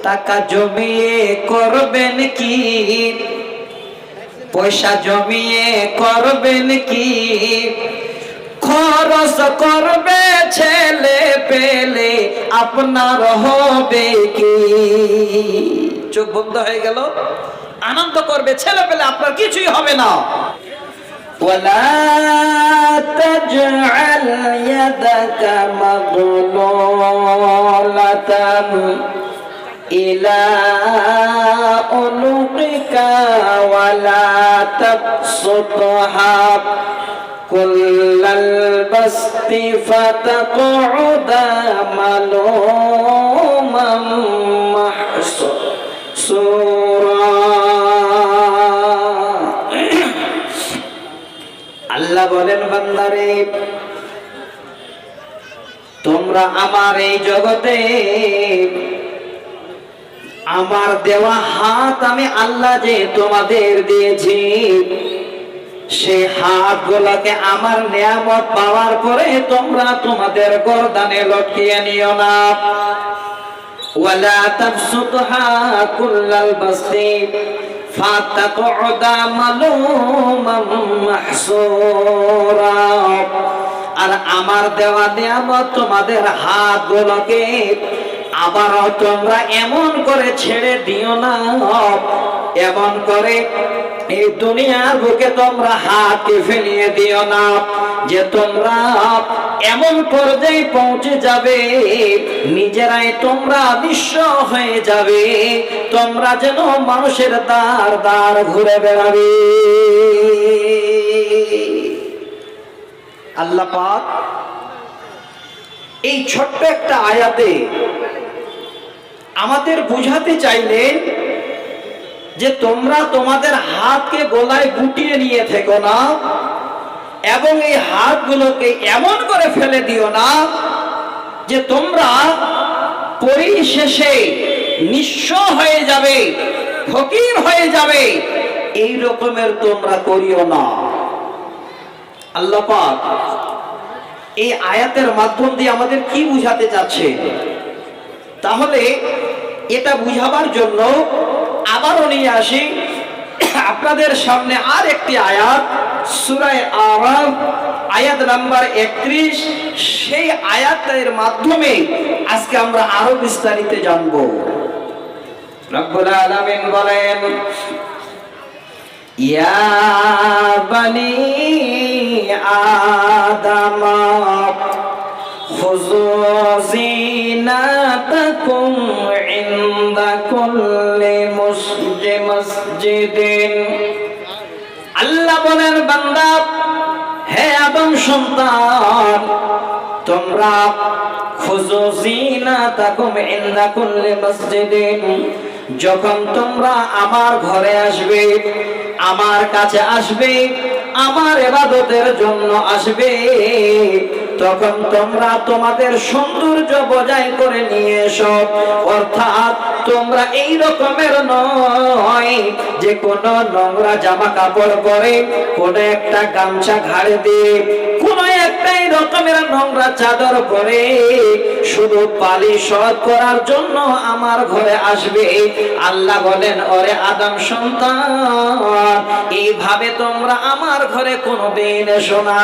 টাকা জমিয়ে করবেন কি, পয়সা জমিয়ে করবেন কি, খরচ করবে ছেলে পেলে আপনার হবে কি। চোখ বন্ধ হয়ে গেল। আনন্দ করবে ছেলে পেলে, আপনার কিছুই হবে না। ولا تجعل يدك مغلولة إلى عنقك ولا تبسطها كل البسط فتقعد ملوما محسورا। আল্লাহ বলেন, বান্দারে তোমরা আমার এই জগতে আমার দেওয়া হাত আমি আল্লাহ যে তোমাদের দিয়েছি, সেই হাতগুলোকে আমার নিয়ামত পাওয়ার পরে তোমরা তোমাদের গর্দানে লটকিয়ে নিও না। ওয়ালা তাবসুতহা কুল্লাল বাসতি ফাতাকউদা মালুমান মাহসুরা। আর আমার দেওয়া নিয়ামত তোমাদের হাতগুলোকে আবারও তোমরা এমন করে ছেড়ে দিও না, এমন করে এই দুনিয়ার বুকে তোমরা হাতকে ফেলিয়ে দিও না যে তোমরা এমন পর্যায়ে পৌঁছে যাবে নিজেরাই তোমরা নিঃস্ব হয়ে যাবে, তোমরা যেন মানুষের দ্বার দ্বার ঘুরে বেড়াবে। আল্লাহ পাক এই ছোট্ট একটা আয়াতে আমাদের বুঝাতে চাইলেন যে তোমরা তোমাদের হাতকে গলায় গুটিয়ে নিয়ে থেকো না, এবং এই হাতগুলোকে এমন করে ফেলে দিও না যে তোমরা পরিশেষে নিঃস্ব হয়ে যাবে, ফকির হয়ে যাবে, এই রকমের তোমরা করিও না। আল্লাহ পাক এই আয়াতের মাধ্যম দিয়ে আমাদের কি বুঝাতে চাচ্ছে? তাহলে এটা বুঝাবার জন্য আবারও নিয়ে আসি আপনাদের সামনে আর একটি আয়াত, সূরা আরাফ আয়াত নাম্বার 31। সেই আয়াতের মাধ্যমে আজকে আমরা আরো বিস্তারিত জানব। রব্বুল আলামিন বলেন, ইয়া বানি আদম খুযু যিনাতাকুম ইনদা কুল্লি মসজিদিন। আল্লাহ বলেন, বান্দা, হে আদম সন্তান, তোমরা খুযু যিনাতাকুম ইনদা কুল্লি মসজিদিন, যখন তোমরা আমার ঘরে আসবে, আমার কাছে আসবে, আমার ইবাদতের জন্য আসবে, তখন তোমরা তোমাদের সৌন্দর্য বজায় করে নিয়ে এসো। অর্থাৎ তোমরা এই রকমের নয় যে কোন নোংরা জামা কাপড় পরে, কোন একটা গামছা ঘাড়ে দিয়ে, কোন একটা এই রকমের নোংরা চাদর পরে শুধু পালিশ করার জন্য আমার ঘরে আসবে। আল্লাহ বলেন, ওরে আদম সন্তান, এইভাবে তোমরা আমার ঘরে কোনদিন এসো না।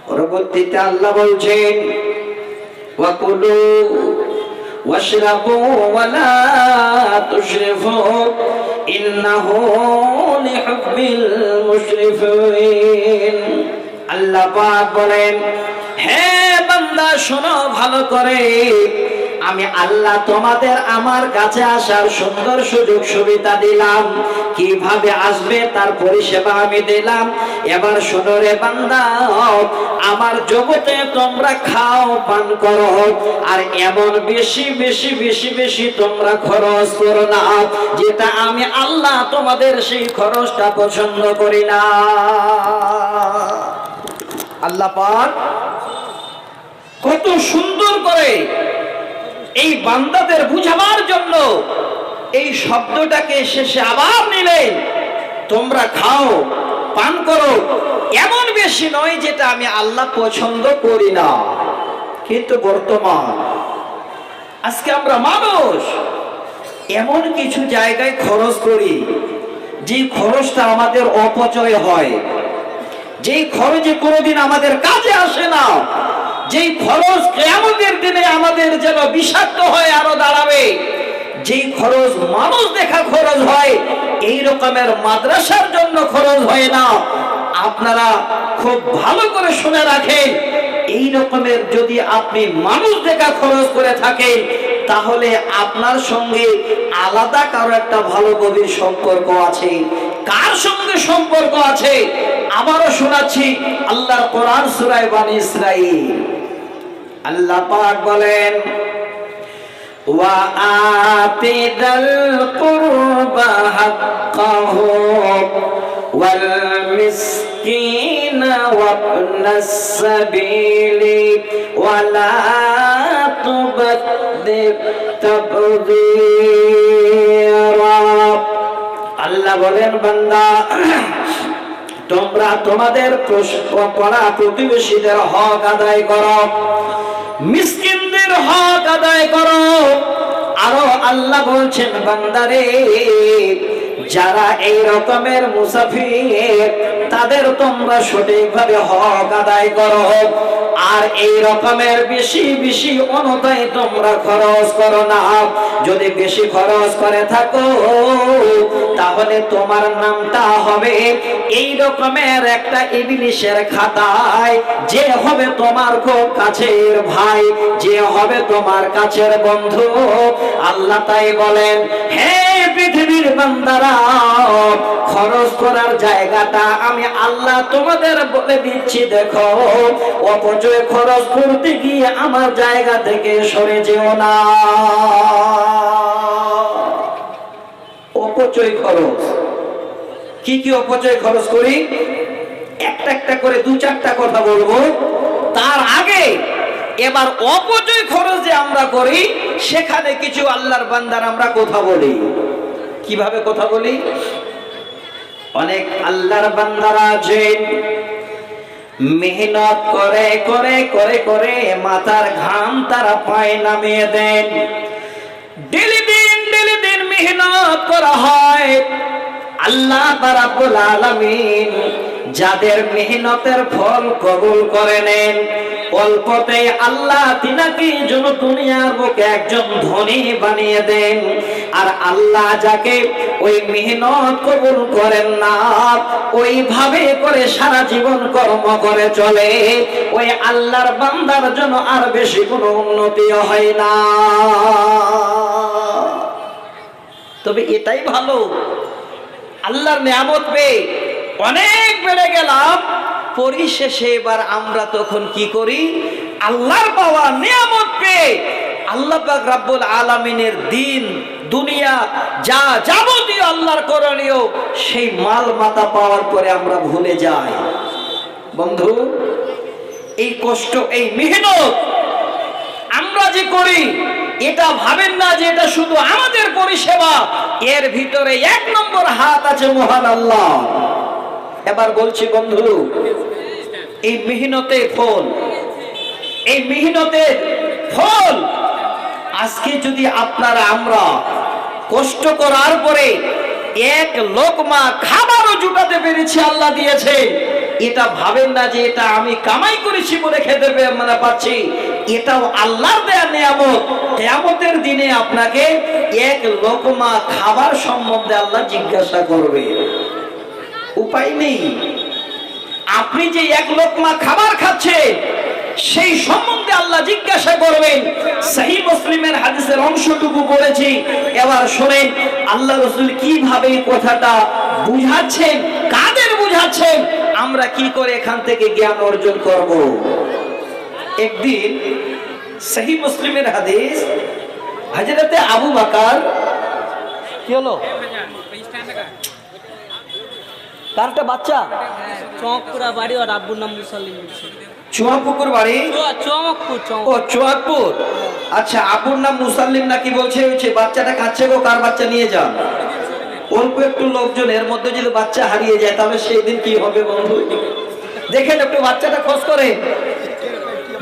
পরবর্তীতে আল্লাহ বলছেন, ওয়াকুলু ওয়াশরাবু ওয়ালা তুশরিফু ইন্নাহু লিহুব্বিল মুশরিফিন। আল্লাহ পাক বলেন, হে বান্দা শোনো ভালো করে, আমি আল্লাহ তোমাদের আমার কাছে আসার সুন্দর সুযোগ সুবিধা দিলাম, কিভাবে আসবে তার পরিষেবা আমি দিলাম। এবার শোনো রে বান্দা, আমার জগতে তোমরা খাও পান করো, আর এমন বেশি বেশি বেশি বেশি তোমরা খরচ করো না, যেটা আমি আল্লাহ তোমাদের সেই খরচটা পছন্দ করি না। আল্লাহ পাক কত সুন্দর করে এই বান্দাদের বুঝাবার জন্য এই শব্দটাকে শেষে আবার নিলেন, তোমরা খাও পান করো, এমন বেশি নয় যেটা আমি আল্লাহ পছন্দ করি না। কিন্তু বর্তমান আজকে আমরা মানুষ এমন কিছু জায়গায় খরচ করি যে খরচটা আমাদের অপচয় হয়, যেই খরচে কোনোদিন আমাদের কাজে আসে না, যেই খরচ কিয়ামতের দিনে আমাদের যেন বিষাক্ত হয়ে আরো দাঁড়াবে, যেই খরচ মানুষ দেখা খরচ হয়, এই রকমের মাদ্রাসার জন্য খরচ হয় না। আপনারা খুব ভালো করে শুনে রাখেন, এই রকমের যদি আপনি মানুষ দেখা খরচ করে থাকেন, তাহলে আপনার সঙ্গে আলাদা কারো একটা ভালো গভীর সম্পর্ক আছে। কার সঙ্গে সম্পর্ক আছে? আবারও শোনাচ্ছি, আল্লাহর কোরআন সূরা বনী ইসরাঈল, আল্লাহ পাক বলেন, ওয়া আতিদাল কুরবা হাক্কাহু ওয়াল মিসকিনা ওয়াবনাস সাবিলি ওয়া লা তুবাদ্দির তাবদীরা। আল্লাহ বলেন, বান্দা তোমরা তোমাদের পড়া প্রতিবেশীদের হক আদায় করো, মিসকিনদের হক আদায় করো। আরো আল্লাহ বলছেন, বান্দারে যারা এই রকমের মুসাফির তাদের তোমরা সঠিকভাবে হক আদায় করো, আর এই রকমের বেশি বেশি অনুদায় তোমরা খরচ করো না। যদি বেশি খরচ করে থাকো তাহলে তোমার নামটা হবে এই রকমের একটা ইবলিশের খাতায়, যে হবে তোমার খুব কাছের ভাই, যে হবে তোমার কাছের বন্ধু। আল্লাহ তাই বলেন, হে পৃথিবীর বান্দারা, খরচ করার জায়গাটা আমি আল্লাহ তোমাদের বলে দিচ্ছি। দেখো, অপচয় খরচ করতে গিয়ে আমার জায়গা থেকে সরে যেও না। অপচয় খরচ কি কি অপচয় খরচ করি, একটা একটা করে দু চারটা কথা বলবো। তার আগে এবার অপচয় খরচ যে আমরা করি, সেখানে কিছু আল্লাহর বান্দার আমরা কথা বলি। কিভাবে কথা বলি? অনেক আল্লাহর বান্দারা আছে মেহনত করে করে করে করে মাথার ঘাম তারা পায়ে নামিয়ে দেন। ডেলি দিন মেহনত করা হয়। আল্লাহ রাব্বুল আলামিন যাদের মেহনতের ফল কবুল করে নেন, অল্পতে আল্লাহ তিনাকে যেন দুনিয়ার বুকে একজন ধনী বানিয়ে দেন। আর আল্লাহ যাকে ওই মেহনত কবুল করেন না, ওইভাবে করে সারা জীবন কর্ম করে চলে, ওই আল্লাহর বান্দার জন্য আর বেশি কোনো উন্নতি হয় না। তবে এটাই ভালো, আল্লাহর নিয়ামত পেয়ে অনেক বেড়ে গেলাম, পরিশেষে এবার আমরা তখন কি করি? আল্লাহর পাওয়া নিয়ামত পেয়ে আল্লাহ পাক রব্বুল আলামিনের দিন দুনিয়া যা যাবতীয় আল্লাহর করণীয় সেই মাল মাতা পাওয়ার পরে আমরা ভুলে যাই। বন্ধু, এই কষ্ট, এই মেহনত আমরা যে করি, এটা ভাবেন না যে এটা শুধু আমাদের পরিষেবা, এর ভিতরে এক নম্বর হাত আছে মহান আল্লাহ। এবার বলছি বন্ধু, এই মেহনতের ফল, এই মেহনতের ফল আজকে যদি আপনারা আমরা কষ্ট করার পরে এক লোকমা খাবারও জুটাতে পেরেছি, আল্লাহ দিয়েছে, এটা ভাবেন না যে এটা আমি কামাই করেছি বলে খেতে পাচ্ছি। এটাও আল্লাহর দেয়া নিয়ামত। কিয়ামতের দিনে আপনাকে এক লোকমা খাবার সম্বন্ধে আল্লাহ জিজ্ঞাসা করবে। উপায় নেই, আপনি যে এক লোকমা খাবার খাচ্ছেন সেই সম্বন্ধে আল্লাহ জিজ্ঞাসা করবেন। সহিহ মুসলিমের হাদিসের অংশটুকু পড়েছি, এবার শুনেন আল্লাহ রাসূল কিভাবে কথাটা বুঝাচ্ছেন, কাদের বুঝাচ্ছেন, আমরা কি করে এখান থেকে জ্ঞান অর্জন করব। একদিন সহিহ মুসলিমের হাদিস, হযরতে আবু বকর, কি হলো কারটা বাচ্চা চৌকপুরা বাড়ি, আর আব্বুর নাম মুসাল্লিম। চুয়াপুকুর বাড়ি, চৌকপুর। ও চুয়াপুর, আচ্ছা। আব্বুর নাম মুসাল্লিম নাকি বলছে, হচ্ছে বাচ্চাটা কাছে গো, কার বাচ্চা নিয়ে যান। অল্প একটু লোকজন, এর মধ্যে যদি বাচ্চা হারিয়ে যায় তাহলে সেই দিন কি হবে বন্ধু? দেখেন একটু বাচ্চাটা খোঁজ করে,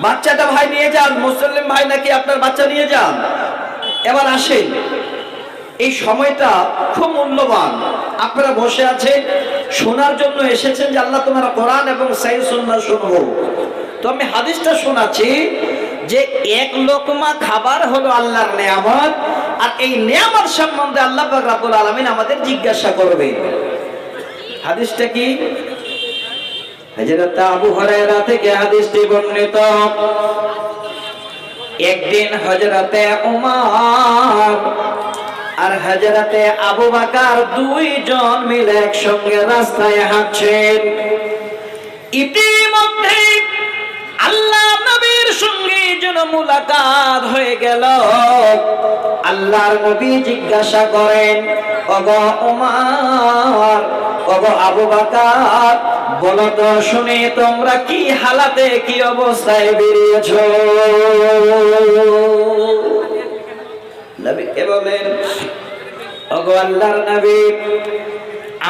বাচ্চাটা ভাই নিয়ে যান, মুসলিম ভাই নাকি আপনার বাচ্চা নিয়ে যান। এবার আসেন, এই সময়টা খুব মূল্যবান। আপনারা বসে আছেন, শোনার জন্য এসেছেন যে আল্লাহ তোমার কোরআন এবং সহিহ সুন্নাহ শুনবো। তো আমি হাদিসটা শোনাচ্ছি যে এক লোকমা খাবার হলো আল্লাহর নিয়ামত, আর এই নিয়ামত সম্বন্ধে আল্লাহ পাক রব্বুল আলামিন আমাদের জিজ্ঞাসা করবে। হাদিসটা কি? হযরত আবু হুরায়রা থেকে হাদিসটি বর্ণিত। একদিন হযরতে উমর আর হযরতে আবু বকর দুইজন মিলে একসঙ্গে রাস্তায় হাঁটছেন। ইতিমধ্যে আল্লাহ নবীর সঙ্গে যেন মুলাকাত হয়ে গেল। আল্লাহর নবী জিজ্ঞাসা করেন, ওগো উমর, ওগো আবু বকর, বলো তো শুনি তোমরা কি হালাতে, কি অবস্থায় বেরিয়েছো? নবীকে বলেন, ওগো আল্লাহর নবী,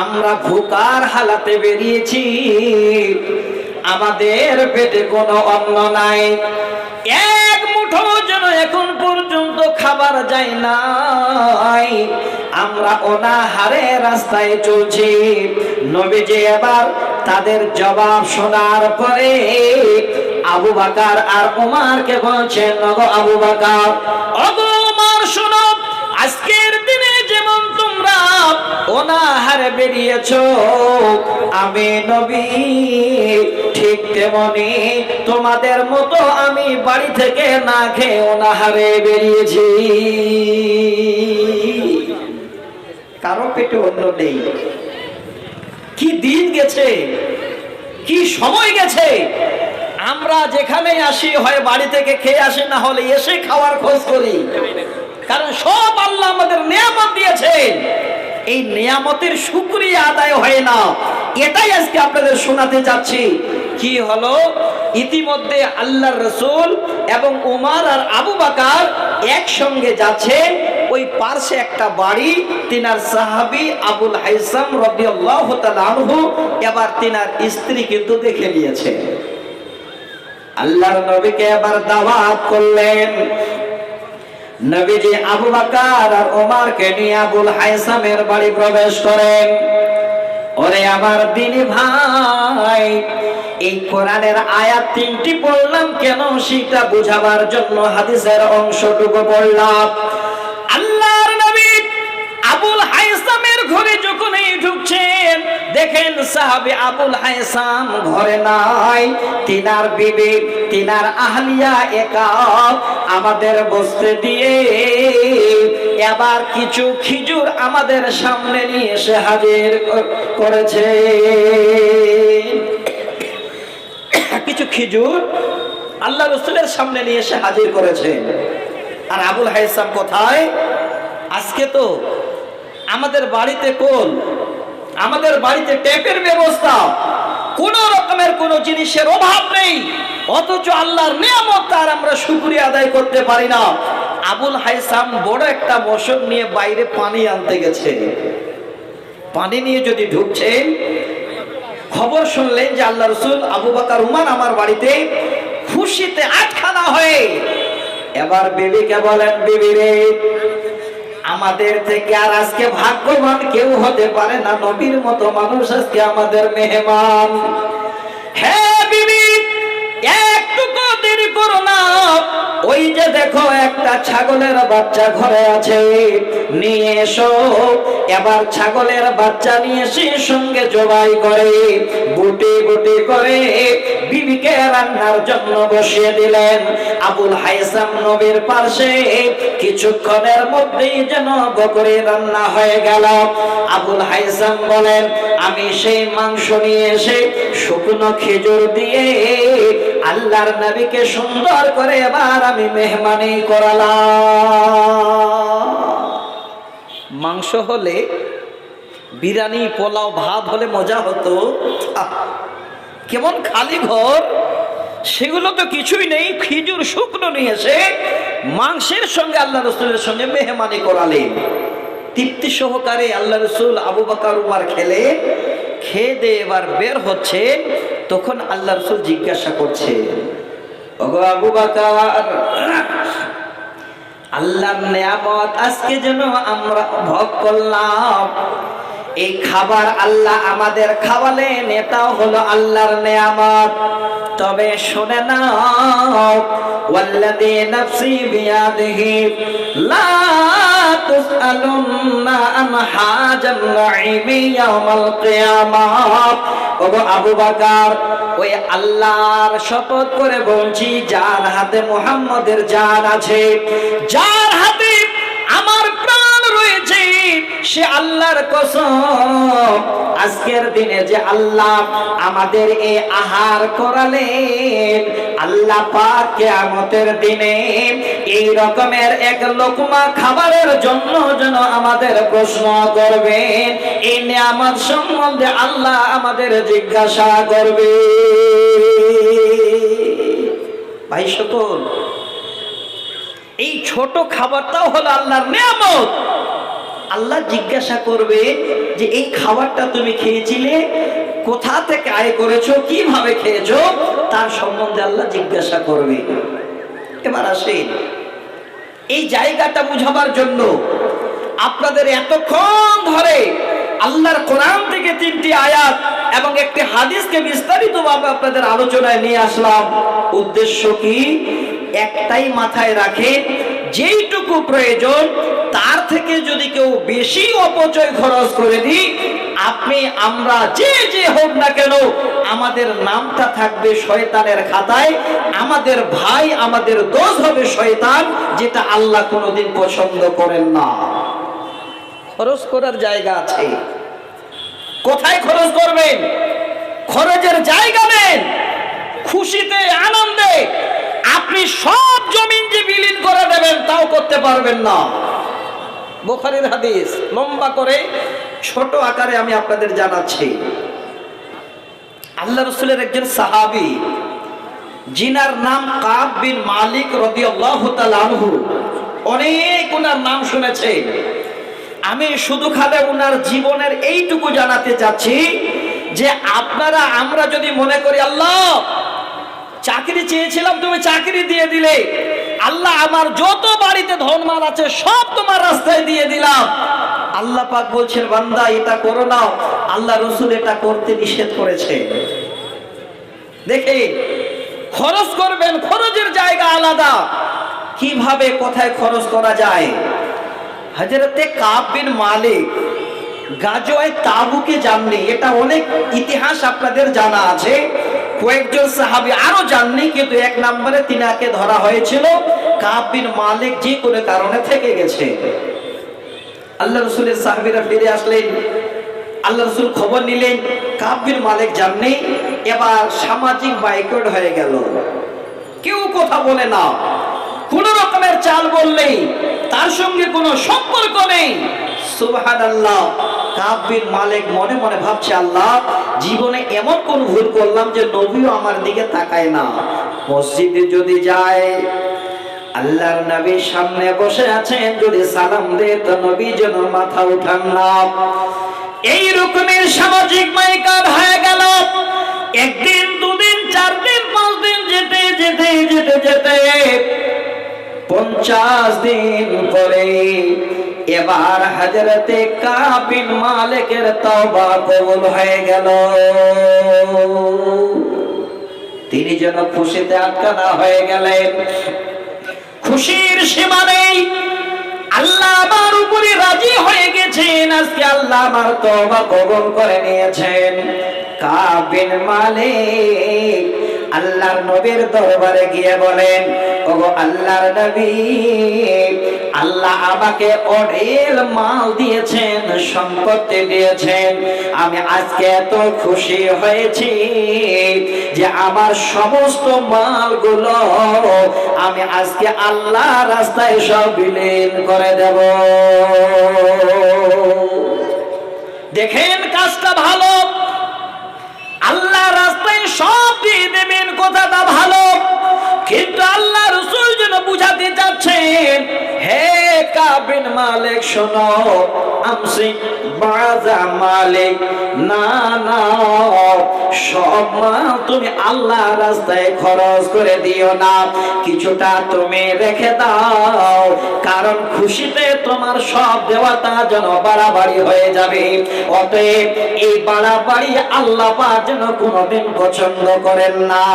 আমরা ভুকার হালাতে বেরিয়েছি, আমাদের পেটে কোনো অন্ন নাই, এক মুঠো যেন এখন পর্যন্ত খাবার যায় নাই, আমরা অনাহারে রাস্তায় চলছি। নবীজি এবার তাদের জবাব শোনার পরে আবু বকর আর উমরকে বলছেন, ওগো আবু বকর, ওগো উমর, শোনো, আজকের দিনে যেমন তোমরা অনাহারে বেরিয়েছো, আমি নবী ঠিক তেমনি তোমাদের মতো আমি বাড়ি থেকে না খেয়ে অনাহারে বেরিয়েছি। কারো পেটে অন্ন নেই। কি দিন গেছে, কি সময় গেছে। আমরা যেখানে আসি হয় বাড়ি থেকে খেয়ে আসি, না হলে এসে খাওয়ার খোঁজ করি। কারণ সব আল্লাহ আমাদের নিয়ামত দিয়েছেন, এই নিয়ামতের শুকরিয়া আদায় হয় না। এটাই আজকে আপনাদের শোনাতে যাচ্ছি। কি হলো, ইতিমধ্যে আল্লাহর রাসূল এবং উমর আর আবু বকর একসঙ্গে যাচ্ছেন। ওই পাশে একটা বাড়ি, তিনার সাহাবী আবুল হাইসাম রাদিয়াল্লাহু তাআলা আনহু এবার তিনার স্ত্রী কিন্তু দেখে নিয়েছে। আল্লাহর নবীকে এবার দাওয়াত করলেন। নবীজি আবু বকর আর ওমরকে নিয়ে আবুল হাইসামের বাড়ি প্রবেশ করেন। ওরে আমার দিনী ভাই, এই কোরআনের আয়াত তিনটি পড়লাম কেন সেটা বুঝাবার জন্য হাদিসের অংশটুকু পড়লাম। আল্লাহর নবী আবুল হাইসামের ঘরে যখন ঢুকছেন, দেখেন সাহাবী আবুল হাইসাম ঘরে নাই, তিনার বিবি, তিনার আহলিয়া একা আমাদের বসতে দিয়ে এবার কিছু খেজুর আমাদের সামনে নিয়ে এসে হাজির করেছে। কিছু খেজুর আল্লাহ রাসূলের সামনে নিয়ে এসে হাজির করেছে। আর আবুল হাইসাম কোথায়? আজকে তো আমাদের বাড়িতে আমাদের বাড়িতে ট্যাপের ব্যবস্থা, কোন রকমের কোন জিনিসের অভাব নেই, অথচ আল্লাহর নিয়ামত তার আমরা শুকরিয়া আদায় করতে পারি না। আবুল হাইসাম বড় একটা মশক নিয়ে বাইরে পানি আনতে গেছে। পানি নিয়ে যদি ঢুকছেন, খবর শুনলেন যে আল্লাহ রাসূল, আবু বকর, উমর আমার বাড়িতে খুশিতে আটখানা হয়ে এবার বিবিকে বলেন, বিবি রে, আমাদের থেকে আর আজকে ভাগ্যবান কেউ হতে পারে না, নবীর মতো মানুষ আজকে আমাদের মেহমান। হ্যাঁ বিবি, একটুকু দেরি করো না, ওই যে দেখো একটা ছাগলের বাচ্চা ঘরে আছে, নিয়ে এসো। এবার ছাগলের বাচ্চা নিয়ে এসে সঙ্গে জবাই করে বুটি বুটি করে বিবিকে রান্নার জন্য বসিয়ে দিলেন। আবুল হাইসাম নবীর পাশে, কিছুক্ষণের মধ্যেই যেন বকরি রান্না হয়ে গেল। আবুল হাইসাম বলেন, আমি সেই মাংস নিয়ে এসে শুকনো খেজুর দিয়ে আল্লাহর নবীকে সুন্দর করে এবার আমি মেহমানি করালাম। মাংস হলে, বিরিয়ানি, পোলাও, ভাত হলে মজা হতো। কেমন খালি ঘর, সেগুলো তো কিছুই নেই। খেজুর শুকনো নিয়ে এসে মাংসের সঙ্গে আল্লাহ রাসূলের সঙ্গে মেহমানি করালেন। তৃপ্তি সহকারে আল্লাহ রাসূল, আবু বকর, উমর খেয়ে দিয়ে এবার বের হচ্ছে। তখন আল্লাহ রাসূল জিজ্ঞাসা করছে, ওগো আবু বকর, আল্লাহর নিয়ামত আজকে যেন আমরা ভোগ করলাম। এই খাবার আল্লাহ আমাদের খাওয়ালেন, এটাও হলো আল্লাহর নিয়ামত। তবে শুনে নাও, ওয়াল্লাযী নাফসি বিয়াদিহি লা তুসআলুন্না আন হাজান নাঈমি ইয়াউমাল কিয়ামাহ। ওগো আবু বকর, ওই আল্লাহর শপথ করে বলছি, যার হাতে মুহাম্মদের জান আছে, যার হাতে আমার প্রাণ রয়েছে, সে আল্লাহর কসম, আজকের দিনে যে আল্লাহ আমাদের এই আহার করালেন, আল্লাহ পাক কিয়ামতের দিনে এই রকমের এক লোকমা খাবারের জন্য যেন আমাদের প্রশ্ন করবেন, এই নিয়ামত সম্বন্ধে আল্লাহ আমাদের জিজ্ঞাসা করবে। ভাই সকল, এই ছোট খাবারটাও হলো আল্লাহর নিয়ামত। আল্লাহ জিজ্ঞাসা করবে যে এই খাবারটা তুমি খেয়েছিলে, কোথা থেকে আয় করেছো, কিভাবে খেয়েছো, তার সম্বন্ধে আল্লাহ জিজ্ঞাসা করবে। এবার আসেন, এই জায়গাটা বুঝাবার জন্য আপনাদের এতক্ষণ ধরে আল্লাহর কোরআন থেকে 3টি আয়াত এবং একটি হাদিসকে বিস্তারিতভাবে আপনাদের আলোচনায় নিয়ে আসলাম। উদ্দেশ্য কি? একটাই মাথায় রাখেন, যেইটুকু প্রয়োজন তার থেকে যদি কেউ বেশি অপচয় খরচ করে দিই, আপনি আমরা যে হোক না কেন, আমাদের নামটা থাকবে শয়তানের খাতায়, আমাদের ভাই, আমাদের দোষ হবে শয়তান, যেটা আল্লাহ কোনোদিন পছন্দ করেন না। খরচ করার জায়গা আছে, কোথায় খরচ করবেন? খরচের জায়গা নেন, খুশিতে আনন্দে আপনি সব জমিন যে বিলীন করে দেবেন তাও করতে পারবেন না। বুখারীর হাদিস, লম্বা করে ছোট আকারে আমি আপনাদের জানাচ্ছি। আল্লাহ রাসূলের একজন সাহাবী, জিনার নাম কাব বিন মালিক রাদিয়াল্লাহু তাআলা আনহু, অনেক ওনার নাম শুনেছেন। আমি শুধু খালি ওনার জীবনের এইটুকু জানাতে চাচ্ছি যে আপনারা আমরা যদি মনে করি আল্লাহ চাকরি চেয়েছিলাম, তুমি চাকরি দিয়ে দিলে, আল্লাহ আমার যত বাড়িতে ধনমাল আছে সব তোমার রাস্তায় দিয়ে দিলাম, আল্লাহ পাক বলছেন বান্দা এটা করো না, আল্লাহ রাসূল এটা করতে নিষেধ করেছে। দেখে খরচ করবেন, খরচের জায়গা আলাদা, কিভাবে কোথায় খরচ করা যায়। হযরতে কাব বিন মালিক গাজওয়ায়ে তাবুকে যাননি, এটা অনেক ইতিহাস আপনাদের জানা আছে। কয়েকজন সাহাবী আরো জাননি, কিন্তু এক নম্বরে তিনাকে ধরা হয়েছিল। কাব বিন মালিক যে কোনো কারণে থেকে গেছে। আল্লাহ রাসূলের সাহাবীরা ফিরে আসলেন, আল্লাহ রাসূল খবর নিলেন কাব বিন মালিক যাননি। এবার সামাজিক বাইকট হয়ে গেল, কেউ কথা বলে না, কোন রকমের চাল বললেই তার সঙ্গে কোনো সম্পর্ক নেই। সুবহানাল্লাহ। কাব বিন মালিক মনে মনে ভাবছে, আল্লাহ জীবনে এমন কোন ভুল করলাম যে নবীও আমার দিকে তাকায় না। মসজিদে যদি যায়, আল্লাহর নবীর সামনে বসে আছেন, যদি সালাম দেয় তো নবী যেন মাথা উঠান না। এই রকমের সামাজিক মাইকার হয়ে গেল। একদিন, দুদিন, 4 দিন, 5 দিন যেতে যেতে যেতে যেতে 50 দিন পরে এবার হযরতে কাব বিন মালিকের তওবা কবুল হয়ে গেল। তিনি যেন খুশিতে আটকানা হয়ে গেলেন। খুশির সীমা নেই, আল্লাহ আমার উপরে রাজি হয়ে গেছেন, আজকে আল্লাহ আমার তওবা কবুল করে নিয়েছেন। কাব বিন মালিক আল্লাহর নবীর দরবারে গিয়ে বলেন, ওগো আল্লাহর নবী, আল্লাহ আমাকে অঢেল মাল দিয়েছেন, সম্পত্তি দিয়েছেন, আমি আজকে এত খুশি হয়েছি যে আমার সমস্ত মালগুলো আমি আজকে আল্লাহ রাস্তায় সব বিলীন করে দেব। দেখেন কাজটা ভালো, আল্লাহ রাস্তায় সব দিয়ে দেবেন, কথাটা ভালো, কিন্তু আল্লাহ রাসূল যেন বুঝাতে চাচ্ছেন, হে কাব বিন মালিক শোনো, আমসিক বাজা মালিক, না না, সব মাল তুমি আল্লাহ রাস্তায় খরচ করে দিও না, কিছুটা তুমি রেখে দাও, কারণ খুশিতে তোমার সব দেওয়াটা যেন বাড়াবাড়ি হয়ে যাবে। অতএব এই বাড়াবাড়ি আল্লাহ পাক যেন কোনোদিন পছন্দ করেন না।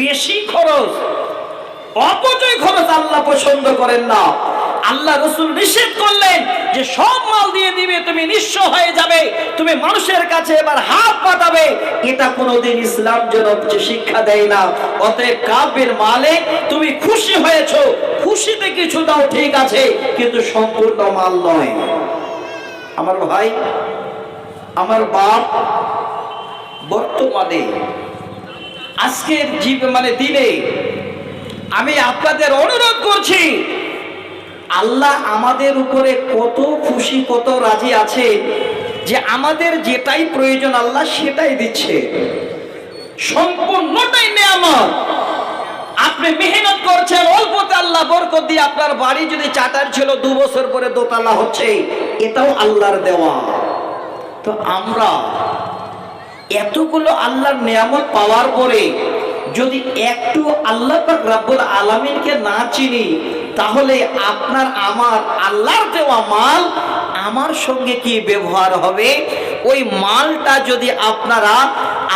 বেশি খরচ, অপচয় খরচ আল্লাহ পছন্দ করেন না। আল্লাহ রাসূল নিষেধ করলেন যে সব মাল দিয়ে দিবে, তুমি নিঃস্ব হয়ে যাবে, তুমি মানুষের কাছে এবার হাত পাতাবে, এটা কোনোদিন ইসলাম যেন শিক্ষা দেয় না। অতএব কাফের মালে তুমি খুশি হয়েছো, খুশিতে কিছু দাও ঠিক আছে, কিন্তু সম্পূর্ণ মাল নয়। আমার ভাই, আমার বাপ, বর্তমানে আজকের দিনে আমি আপনাদের অনুরোধ করছি, আল্লাহ আমাদের উপরে কত খুশি, কত রাজি আছে যে আমাদের যেটাই প্রয়োজন আল্লাহ সেটাই দিচ্ছে, সম্পূর্ণটাই নেয়ামত। আপনি মেহনত করছেন, অল্পতে আল্লাহ বরকত দিয়ে আপনার বাড়ি যদি চাটার ছিল 2 বছর পরে দোতলা হচ্ছে, এটাও আল্লাহর দেওয়া। তো আমরা এতগুলো আল্লাহর নিয়ামত পাওয়ার পরে যদি একটু আল্লাহ পাক রব্বুল আলামিনকে না চিনি, তাহলে আপনার আমার আল্লাহর দেওয়া মাল আমার সঙ্গে কি ব্যবহার হবে? ওই মালটা যদি আপনারা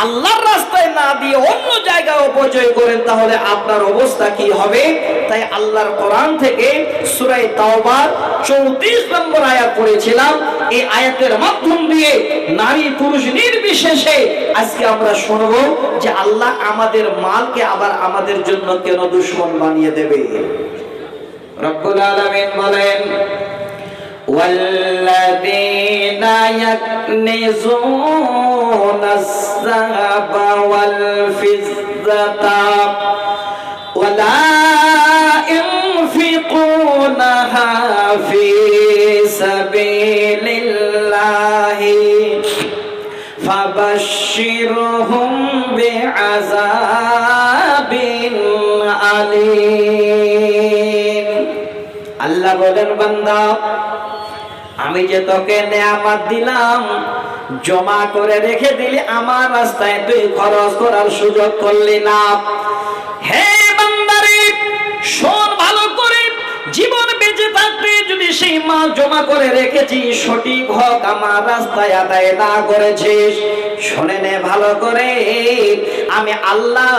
আল্লাহর রাস্তায় না দিয়ে অন্য জায়গায় অপচয় করেন, তাহলে আপনার অবস্থা কি হবে? তাই আল্লাহর কোরআন থেকে সূরা তাওবার 34 নম্বর আয়াত পড়েছিলাম। এই আয়াতের মাধ্যম দিয়ে নারী পুরুষ নির্বিশেষে আজকে আমরা শুনব যে আল্লাহ আমাদের মালকে আবার আমাদের জন্য কেন দুশমন বানিয়ে দেবে। রব্বুল আলামিন বলেন, والذين يكنزون الذهب والفضة ولا ينفقونها في سبيل الله فبشرهم بعذاب أليم। আল্লাহ বলেন, বান্দা, আমি যে তোকে নেয়ামত দিলাম, জমা করে রেখে দিলি, আমার রাস্তায় তুই খরচ করার সুযোগ করলি না। হে বান্দারে, শোন ভালো করে, জীবন বেঁচে থাকতে যদি সেই মাল জমা করে রেখেছিস, সঠিক হক আমার রাস্তায় আদায় না করেছিস, শুনে নে ভালো করে, আমি আল্লাহ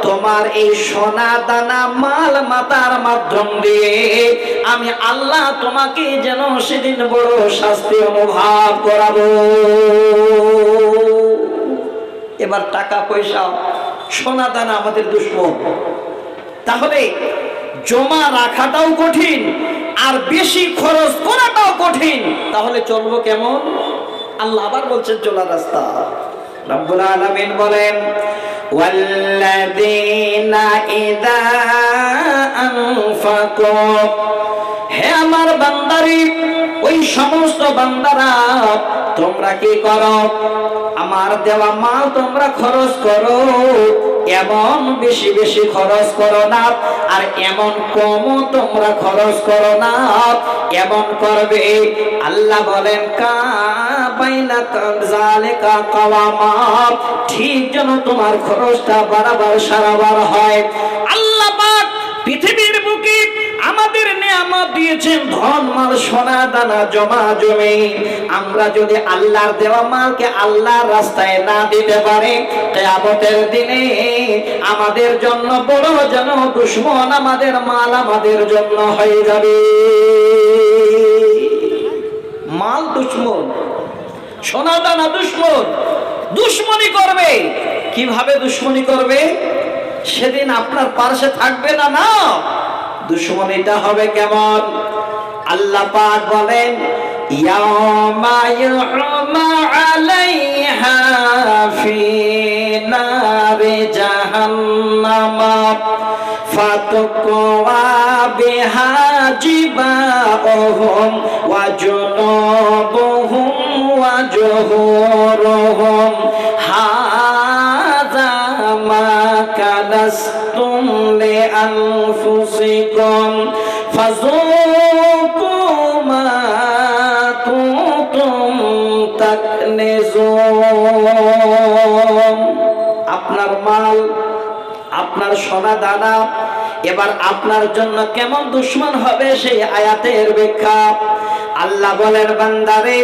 তোমার এই সোনা দানা মাল মাতার মাধ্যম দিয়ে আমি আল্লাহ তোমাকে যেন সেদিন বড় শাস্তি অনুভব করাবো। এবার টাকা পয়সা সোনা দানা আমাদের দুশমন, তাহলে জমা রাখাটাও কঠিন আর বেশি খরচ করাটাও কঠিন, তাহলে চলবো কেমন? আল্লাহ আবার বলছেন চলার রাস্তা। রব্বুল আলামিন বলেন, ওয়াল্লাযীনা ইযা আনফাকু, হে আমার বান্দারি, ওই সমস্ত বান্দারা তোমরা কি করো? আমার দেওয়া মাল তোমরা খরচ করো, এমন বেশি বেশি খরচ করো না, আর এমন কম তোমরা খরচ করো না। এমন করবে, আল্লাহ বলেন, ঠিক যেন তোমার খরচটা বারবার সারাবার হয়। আল্লাহ পাক পৃথিবীর বুকে আমাদের নিয়ামত দিয়েছেন, ধন মাল সোনা দানা জমা জমি। আমরা যদি আল্লাহর দেওয়া মালকে আল্লাহর রাস্তায় না দিতে পারি, কিয়ামতের দিনে আমাদের জন্য বড় যেন দুশমন আমাদের মাল আমাদের জন্য হয়ে যাবে। মাল দুশমন, সোনা দানা দুশমন, দুশমনি করবে। কিভাবে দুশমনি করবে? সেদিন আপনার পাশে থাকবে না। না, দুশমনিটা হবে কেমন? আল্লাহ পাক বলেন, ইয়াউমা ইউমা আলাইহা ফি নারি জাহান্নাম ফাতুকওয়া বিহা জিবাহুম ওয়া জুনুবুহুম ওয়া জুহুরুহুম হাযা মা কানাস كنزتم لأنفسكم فذوقوا ما كنتم تكنزون। আপনার মাল, আপনার সোনা দানা এবার আপনার জন্য কেমন দুশমন হবে সেই আয়াতের ব্যাখ্যা। আল্লাহ বলেন, বান্দারে,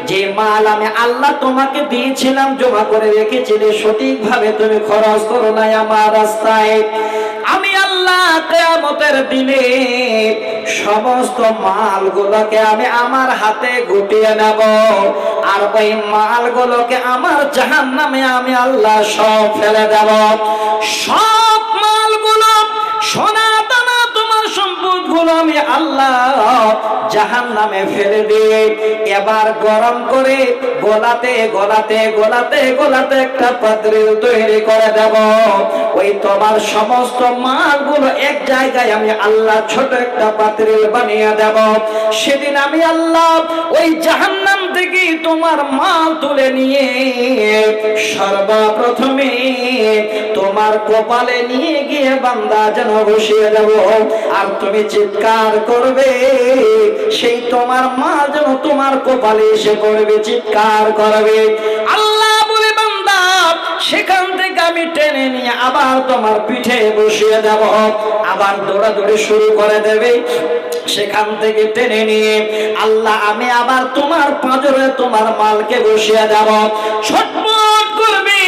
যে মাল আমি আল্লাহ তোমাকে দিয়েছিলাম, জমা করে রেখেছিলে, সঠিকভাবে তুমি খরচ করো নাই আমার রাস্তায়, আমি আল্লাহ কিয়ামতের দিনে সমস্ত মালগুলোকে আমি আমার হাতে গুটিয়ে নেব, আর ওই মালগুলোকে আমার জাহান্নামে আমি আল্লাহ সব ফেলে দেব। সব মালগুলো, সোনা দানা, তোমার সম্পদগুলো আমি আল্লাহ জাহান্নামে ফেলে দিয়ে এবার গরম করে গোলাতে গোলাতে গোলাতে গোলাতে একটা পাত্রেল তৈরি করে দেব। ওই তোমার সমস্ত মালগুলো এক জায়গায় আমি আল্লাহ ছোট একটা পাত্রেল বানিয়ে দেব। সেদিন আমি আল্লাহ ওই জাহান্নাম থেকে তোমার মাল তুলে নিয়ে সর্বপ্রথমে তোমার কপালে নিয়ে গিয়ে বান্দা যেন বসিয়ে দেব, আর তুমি চিৎকার করবে, সেই তোমার মাল যেন তোমার কপালে এসে পড়বে, চিৎকার করবে। আল্লাহ বলে, বান্দা, সেখান থেকে আমি টেনে নিয়ে আবার তোমার পিঠে বসিয়ে দেব, আবার দৌড়াদৌড়ি শুরু করে দেবে। সেখান থেকে টেনে নিয়ে আল্লাহ আমি আবার তোমার পাঁজরে তোমার মালকে বসিয়ে দেব। ছটফট করবে।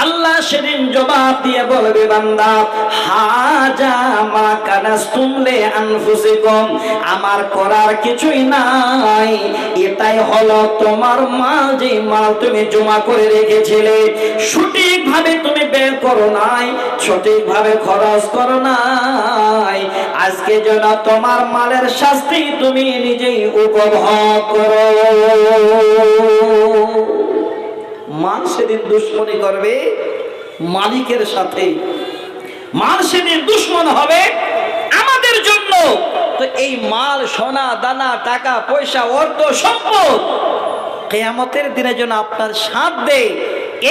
আল্লাহ সেদিন জবাব দিয়ে বলবে, বান্দা, হাজা মা কানাস্তুম লি আনফুসিকুম, আমার করার কিছুই নাই, এটাই হলো তোমার মাল, যে মাল তুমি জমা করে রেখেছিলে, সঠিকভাবে তুমি বের করো নাই, সঠিকভাবে খরচ করো নাই, আজকে যেন তোমার মালের শাস্তি তুমি নিজেই উপভোগ করো। মাল সেদিন দুশ্মনী করবে মালিকের সাথে, মাল সেদিন দুশ্মন হবে আমাদের জন্য। তো এই মাল, সোনা দানা, টাকা পয়সা, অর্থ সম্পদ কিয়ামতের দিনে যেন আপনার সাথ দেয়,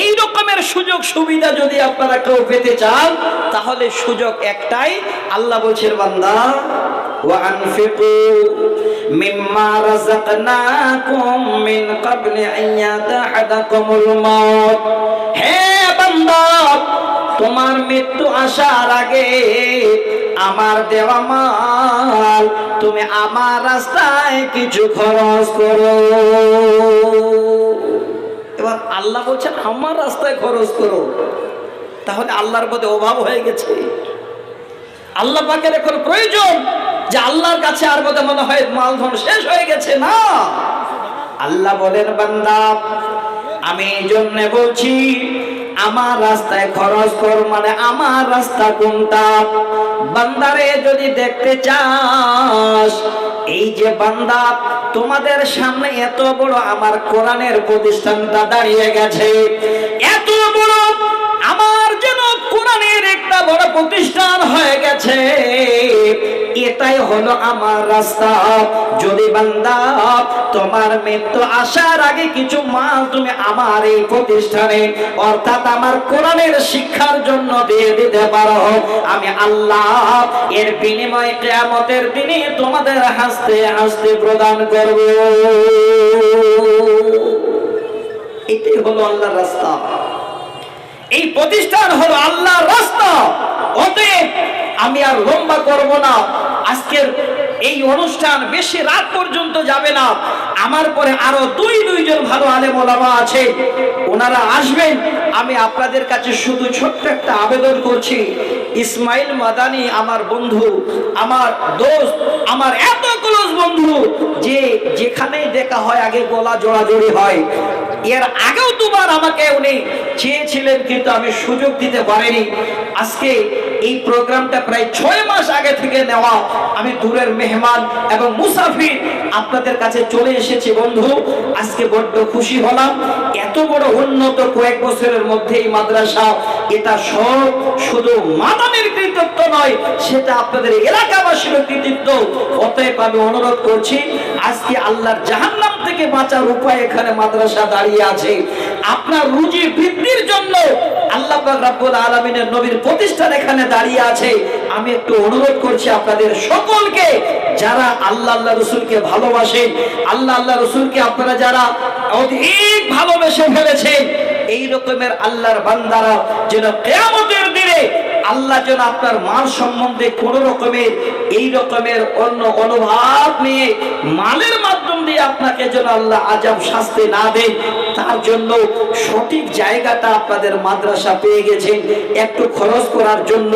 এই রকমের সুযোগ সুবিধা যদি আপনারা কেউ পেতে চান, তাহলে সুযোগ একটাই। আল্লাহ বলছেন, বান্দা, وأنفقوا مما رزقناكم من قبل أن يأتيكم الموت। হে বান্দা, তোমার মৃত্যু আসার আগে আমার দেওয়া মাল তুমি আমার রাস্তায় কিছু খরচ করো। এবার আল্লাহ বলছেন, আমার রাস্তায় খরচ করো। তাহলে আল্লাহর মধ্যে অভাব হয়ে গেছে। আল্লাহ পাকের এখন প্রয়োজন যে আল্লাহর কাছে আর বোধহয় মনে হয় মালধন শেষ হয়ে গেছে। না, আল্লাহ বলেন, বান্দা, আমি এই জন্য বলছি আমার রাস্তায় খরচ কর। মানে আমার রাস্তা কোনটা? বান্দারে যদি দেখতে চাস, এই যে বান্দা, তোমাদের সামনে এত বড় আমার কোরআনের প্রতিষ্ঠানটা দাঁড়িয়ে গেছে, এত বড় আমার যেন কোরআনের একটা বড় প্রতিষ্ঠান হয়ে গেছে, এটাই হলো আমার রাস্তা। যদি বান্দা তোমার মৃত্যু আসার আগে কিছু মাল তুমি আমার এই প্রতিষ্ঠানে, অর্থাৎ আমার কোরআনের শিক্ষার জন্য দিয়ে দিতে পারো, আমি আল্লাহ এর বিনিময়ে কিয়ামতের দিনে তোমাদের হাসতে হাসতে প্রদান করব। এটাই হলো আল্লাহর রাস্তা, এই প্রতিষ্ঠান হলো আল্লাহর রাস্তা। অতএব আমি আর লম্বা করব না, আজকের এই অনুষ্ঠান বেশি রাত পর্যন্ত যাবে না। আমার পরে আরো দুইজন ভালো আলেম ওলামা আছে, ওনারা আসবেন। আমি আপনাদের কাছে শুধু ছোট্ট একটা আবেদন করছি, ইসমাইল মাদানী আমার বন্ধু, আমার দোস্ত, আমার এত ক্লোজ বন্ধু, যে যেখানেই দেখা হয় আগে গলা জোড়াজোড়ি হয়। এর আগেও দুবার আমাকে উনি চেয়েছিলেন, কিন্তু আমি সুযোগ দিতে পারিনি। আজকে এই প্রোগ্রামটা প্রায় 6 মাস আগে থেকে নেওয়া, আমি দূরের মেহমান এবং মুসাফির আপনাদের কাছে চলে এসেছি। বন্ধু, আজকে বড্ড খুশি হলাম। এত বড় উন্নত কয়েক বছরের মধ্যে এই মাদ্রাসা, এটা সব শুধু মাদানের কৃতিত্ব নয়, সেটা আপনাদের এলাকাবাসীর কৃতিত্ব। অতএব আমি অনুরোধ করছি, আজকে আল্লাহর জাহান্নাম থেকে বাঁচার উপায় এখানে মাদ্রাসা দাঁড়িয়ে আছে। আপনার রুজি বৃদ্ধির জন্য আল্লাহ পাক রব্বুল আলামিনের নবীর প্রতিষ্ঠান এখানে দাঁড়িয়ে আছে। আমি একটু অনুরোধ করছি আপনাদের সকলকে, যারা আল্লাহ আল্লাহ রসুলকে ভালোবাসেন, আল্লাহ আল্লাহ রসুলকে আপনারা যারা অধিক ভালোবেসে ফেলেছেন, এই রকমের আল্লাহর বান্দারা যেন কিয়ামতের দিনে আল্লাহ যেন আপনার মাল সম্বন্ধে কোন রকমের এই রকমের অন্য অনুভব নিয়ে মালের মাধ্যম দিয়ে আপনাকে যেন আল্লাহ আযাব শাস্তি না দেন, তার জন্য সঠিক জায়গাটা আপনাদের মাদ্রাসা পেয়ে গেছেন। একটু খরচ করার জন্য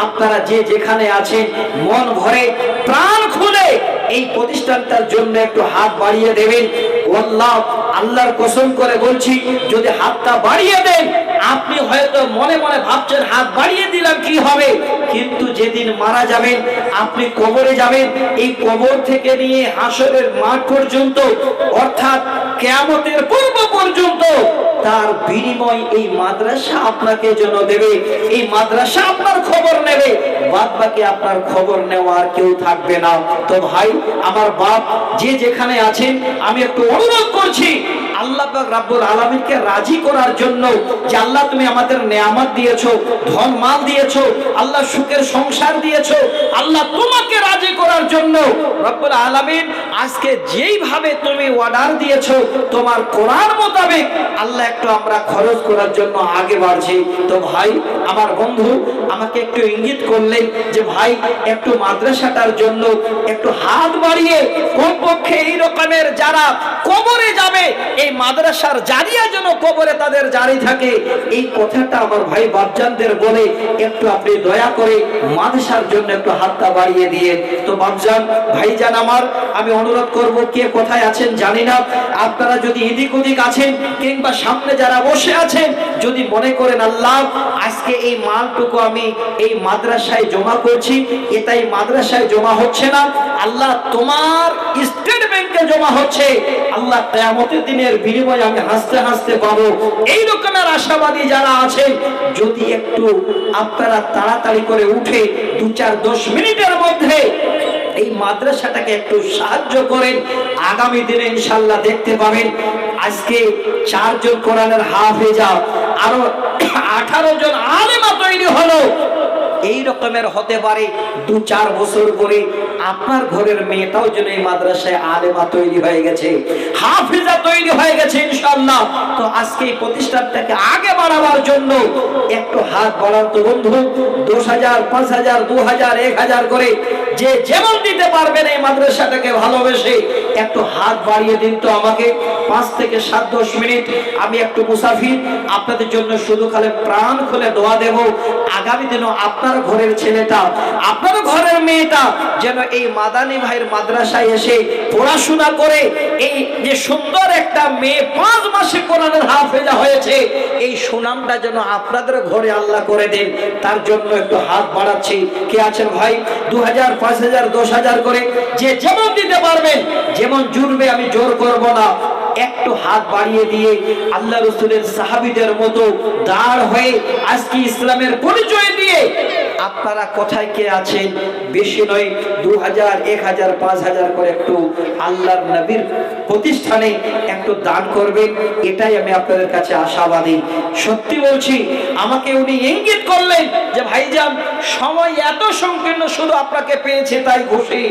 আপনারা যে যেখানে আছেন মন ভরে প্রাণ খুলে এই প্রতিষ্ঠানটার জন্য একটু হাত বাড়িয়ে দেবেন। আল্লাহ আল্লাহর কসম করে বলছি, যদি হাতটা বাড়িয়ে দেন, আপনি হয়তো মনে মনে ভাবছেন হাত বাড়িয়ে দিলাম কি হবে, কিন্তু যেদিন মারা যাবেন আপনি কবরে যাবেন, এই কবর থেকে নিয়ে হাসরের মাঠ পর্যন্ত অর্থাৎ কিয়ামতের পূর্ব পর্যন্ত তার বিনিময় এই মাদ্রাসা আপনাকে যেন দেবে, এই মাদ্রাসা আপনার খবর নেবে, বাদ বাকি আপনার খবর নেওয়ার কেউ থাকবে না। তো ভাই আমার বাপ যে যেখানে আছেন, আমি একটু অনুরোধ করছি আল্লাহ পাক রব্বুল আলামিনকে রাজি করার জন্য, যে আল্লাহ তুমি আমাদের নেয়ামত দিয়েছো, ধন মাল দিয়েছো, আল্লাহ সুখের সংসার দিয়েছো, আল্লাহ তোমাকে রাজি করার জন্য রব্বুল আলামিন আজকে যেইভাবে তুমি অর্ডার দিয়েছো তোমার কোরআন মোতাবেক আল্লাহ একটু আমরা খরচ করার জন্য আগে বাড়ছি। তো ভাই আমার বন্ধু আমাকে একটু ইঙ্গিত করলেন যে ভাই একটু মাদ্রাসাটার জন্য একটু হাত বাড়িয়ে কমপক্ষে এই রকমের যারা কবরে যাবে এই মাদ্রাসার জারিয়া যেন কবরে তাদের জারি থাকে, এই কথাটা আমার ভাই বাপজানদের বলে একটু আপনি দয়া করে মাদ্রাসার জন্য একটু হাতটা বাড়িয়ে দিয়ে। তো বাপজান ভাইজান আমার, আমি অনুরোধ করব, কে কোথায় আছেন জানি না, আপনারা যদি এদিক ওদিক আছেন কিংবা সামনে যারা বসে আছেন, যদি মনে করেন আল্লাহ আজকে এই মালটুকু আমি এই মাদ্রাসায় জমা করছি, এটাই মাদ্রাসায় জমা হচ্ছে না, আল্লাহ তোমার স্টেট ব্যাংকে জমা হচ্ছে, আল্লাহ কিয়ামতের দিনের বিনিময়ে আমি হাসতে হাসতে পাবো, এই রকমের আশাবাদী যারা আছেন, যদি একটু আপনারা তাড়াতাড়ি করে উঠে 2-4-10 মিনিটের মধ্যে এই মাদ্রাসাটাকে একটু সাহায্য করেন, আগামী দিনে ইনশাআল্লাহ দেখতে পাবেন আজকে 4 জন কোরআনের হাফেজা, আরো 18 জন আলেমা তৈরি হলো। এই রকমের হতে পারে 2-4 বছর পরে আপনার ঘরের মেয়েটাও যেন এই মাদ্রাসায় আলেমা তৈরি হয়ে গেছে, হাফেজা তৈরি হয়ে গেছে ইনশাআল্লাহ। তো আজকে এই প্রতিষ্ঠানটাকে আগে বাড়াবার জন্য একটু হাত বাড়ান তো বন্ধু, 10,000, 5,000, 2,000, 1,000 করে যে যেমন দিতে পারবেন এই মাদ্রাসাটাকে ভালোবেসে একটু হাত বাড়িয়ে দিন তো আমাকে। 5 থেকে 7-10 মিনিট আমি একটু মুসাফির, আপনাদের জন্য শুধু খালি প্রাণ খুলে দোয়া দেব, আগামী দিনও আপনার ঘরের ছেলেটা, আপনার ঘরের মেয়েটা যেন এই মাদানী ভাইয়ের মাদ্রাসায় এসে পড়াশোনা করে এই যে সুন্দর একটা মেয়ে 5 মাসে কোরআনের হাফেজা হয়েছে, এই সুনামটা যেন আপনাদের ঘরে আল্লাহ করে দেন, তার জন্য একটু হাত বাড়াচ্ছি। কে আছেন ভাই? 2,000, 5,000, 10,000 করে যে যেমন দিতে পারবেন, যেমন জুড়বে, আমি জোর করব না, একটু হাত বাড়িয়ে দিয়ে আল্লাহ রাসূলের সাহাবীদের মতো দাঁড় হয়ে আজকে ইসলামের পরিচয় দিয়ে আপনারা কোথায় কে আছেন, বেশি নয় 2,000, 1,000, 5,000 করে একটু আল্লাহর নবীর প্রতিষ্ঠানে একটু দান করবেন, এটাই আমি আপনাদের কাছে আশাবাদী। সত্যি বলছি, আমাকে উনি ইঙ্গিত করলেন যে ভাইজান সময় এত সংকীর্ণ, শুধু আপনাকে পেয়েছে তাই খুশি,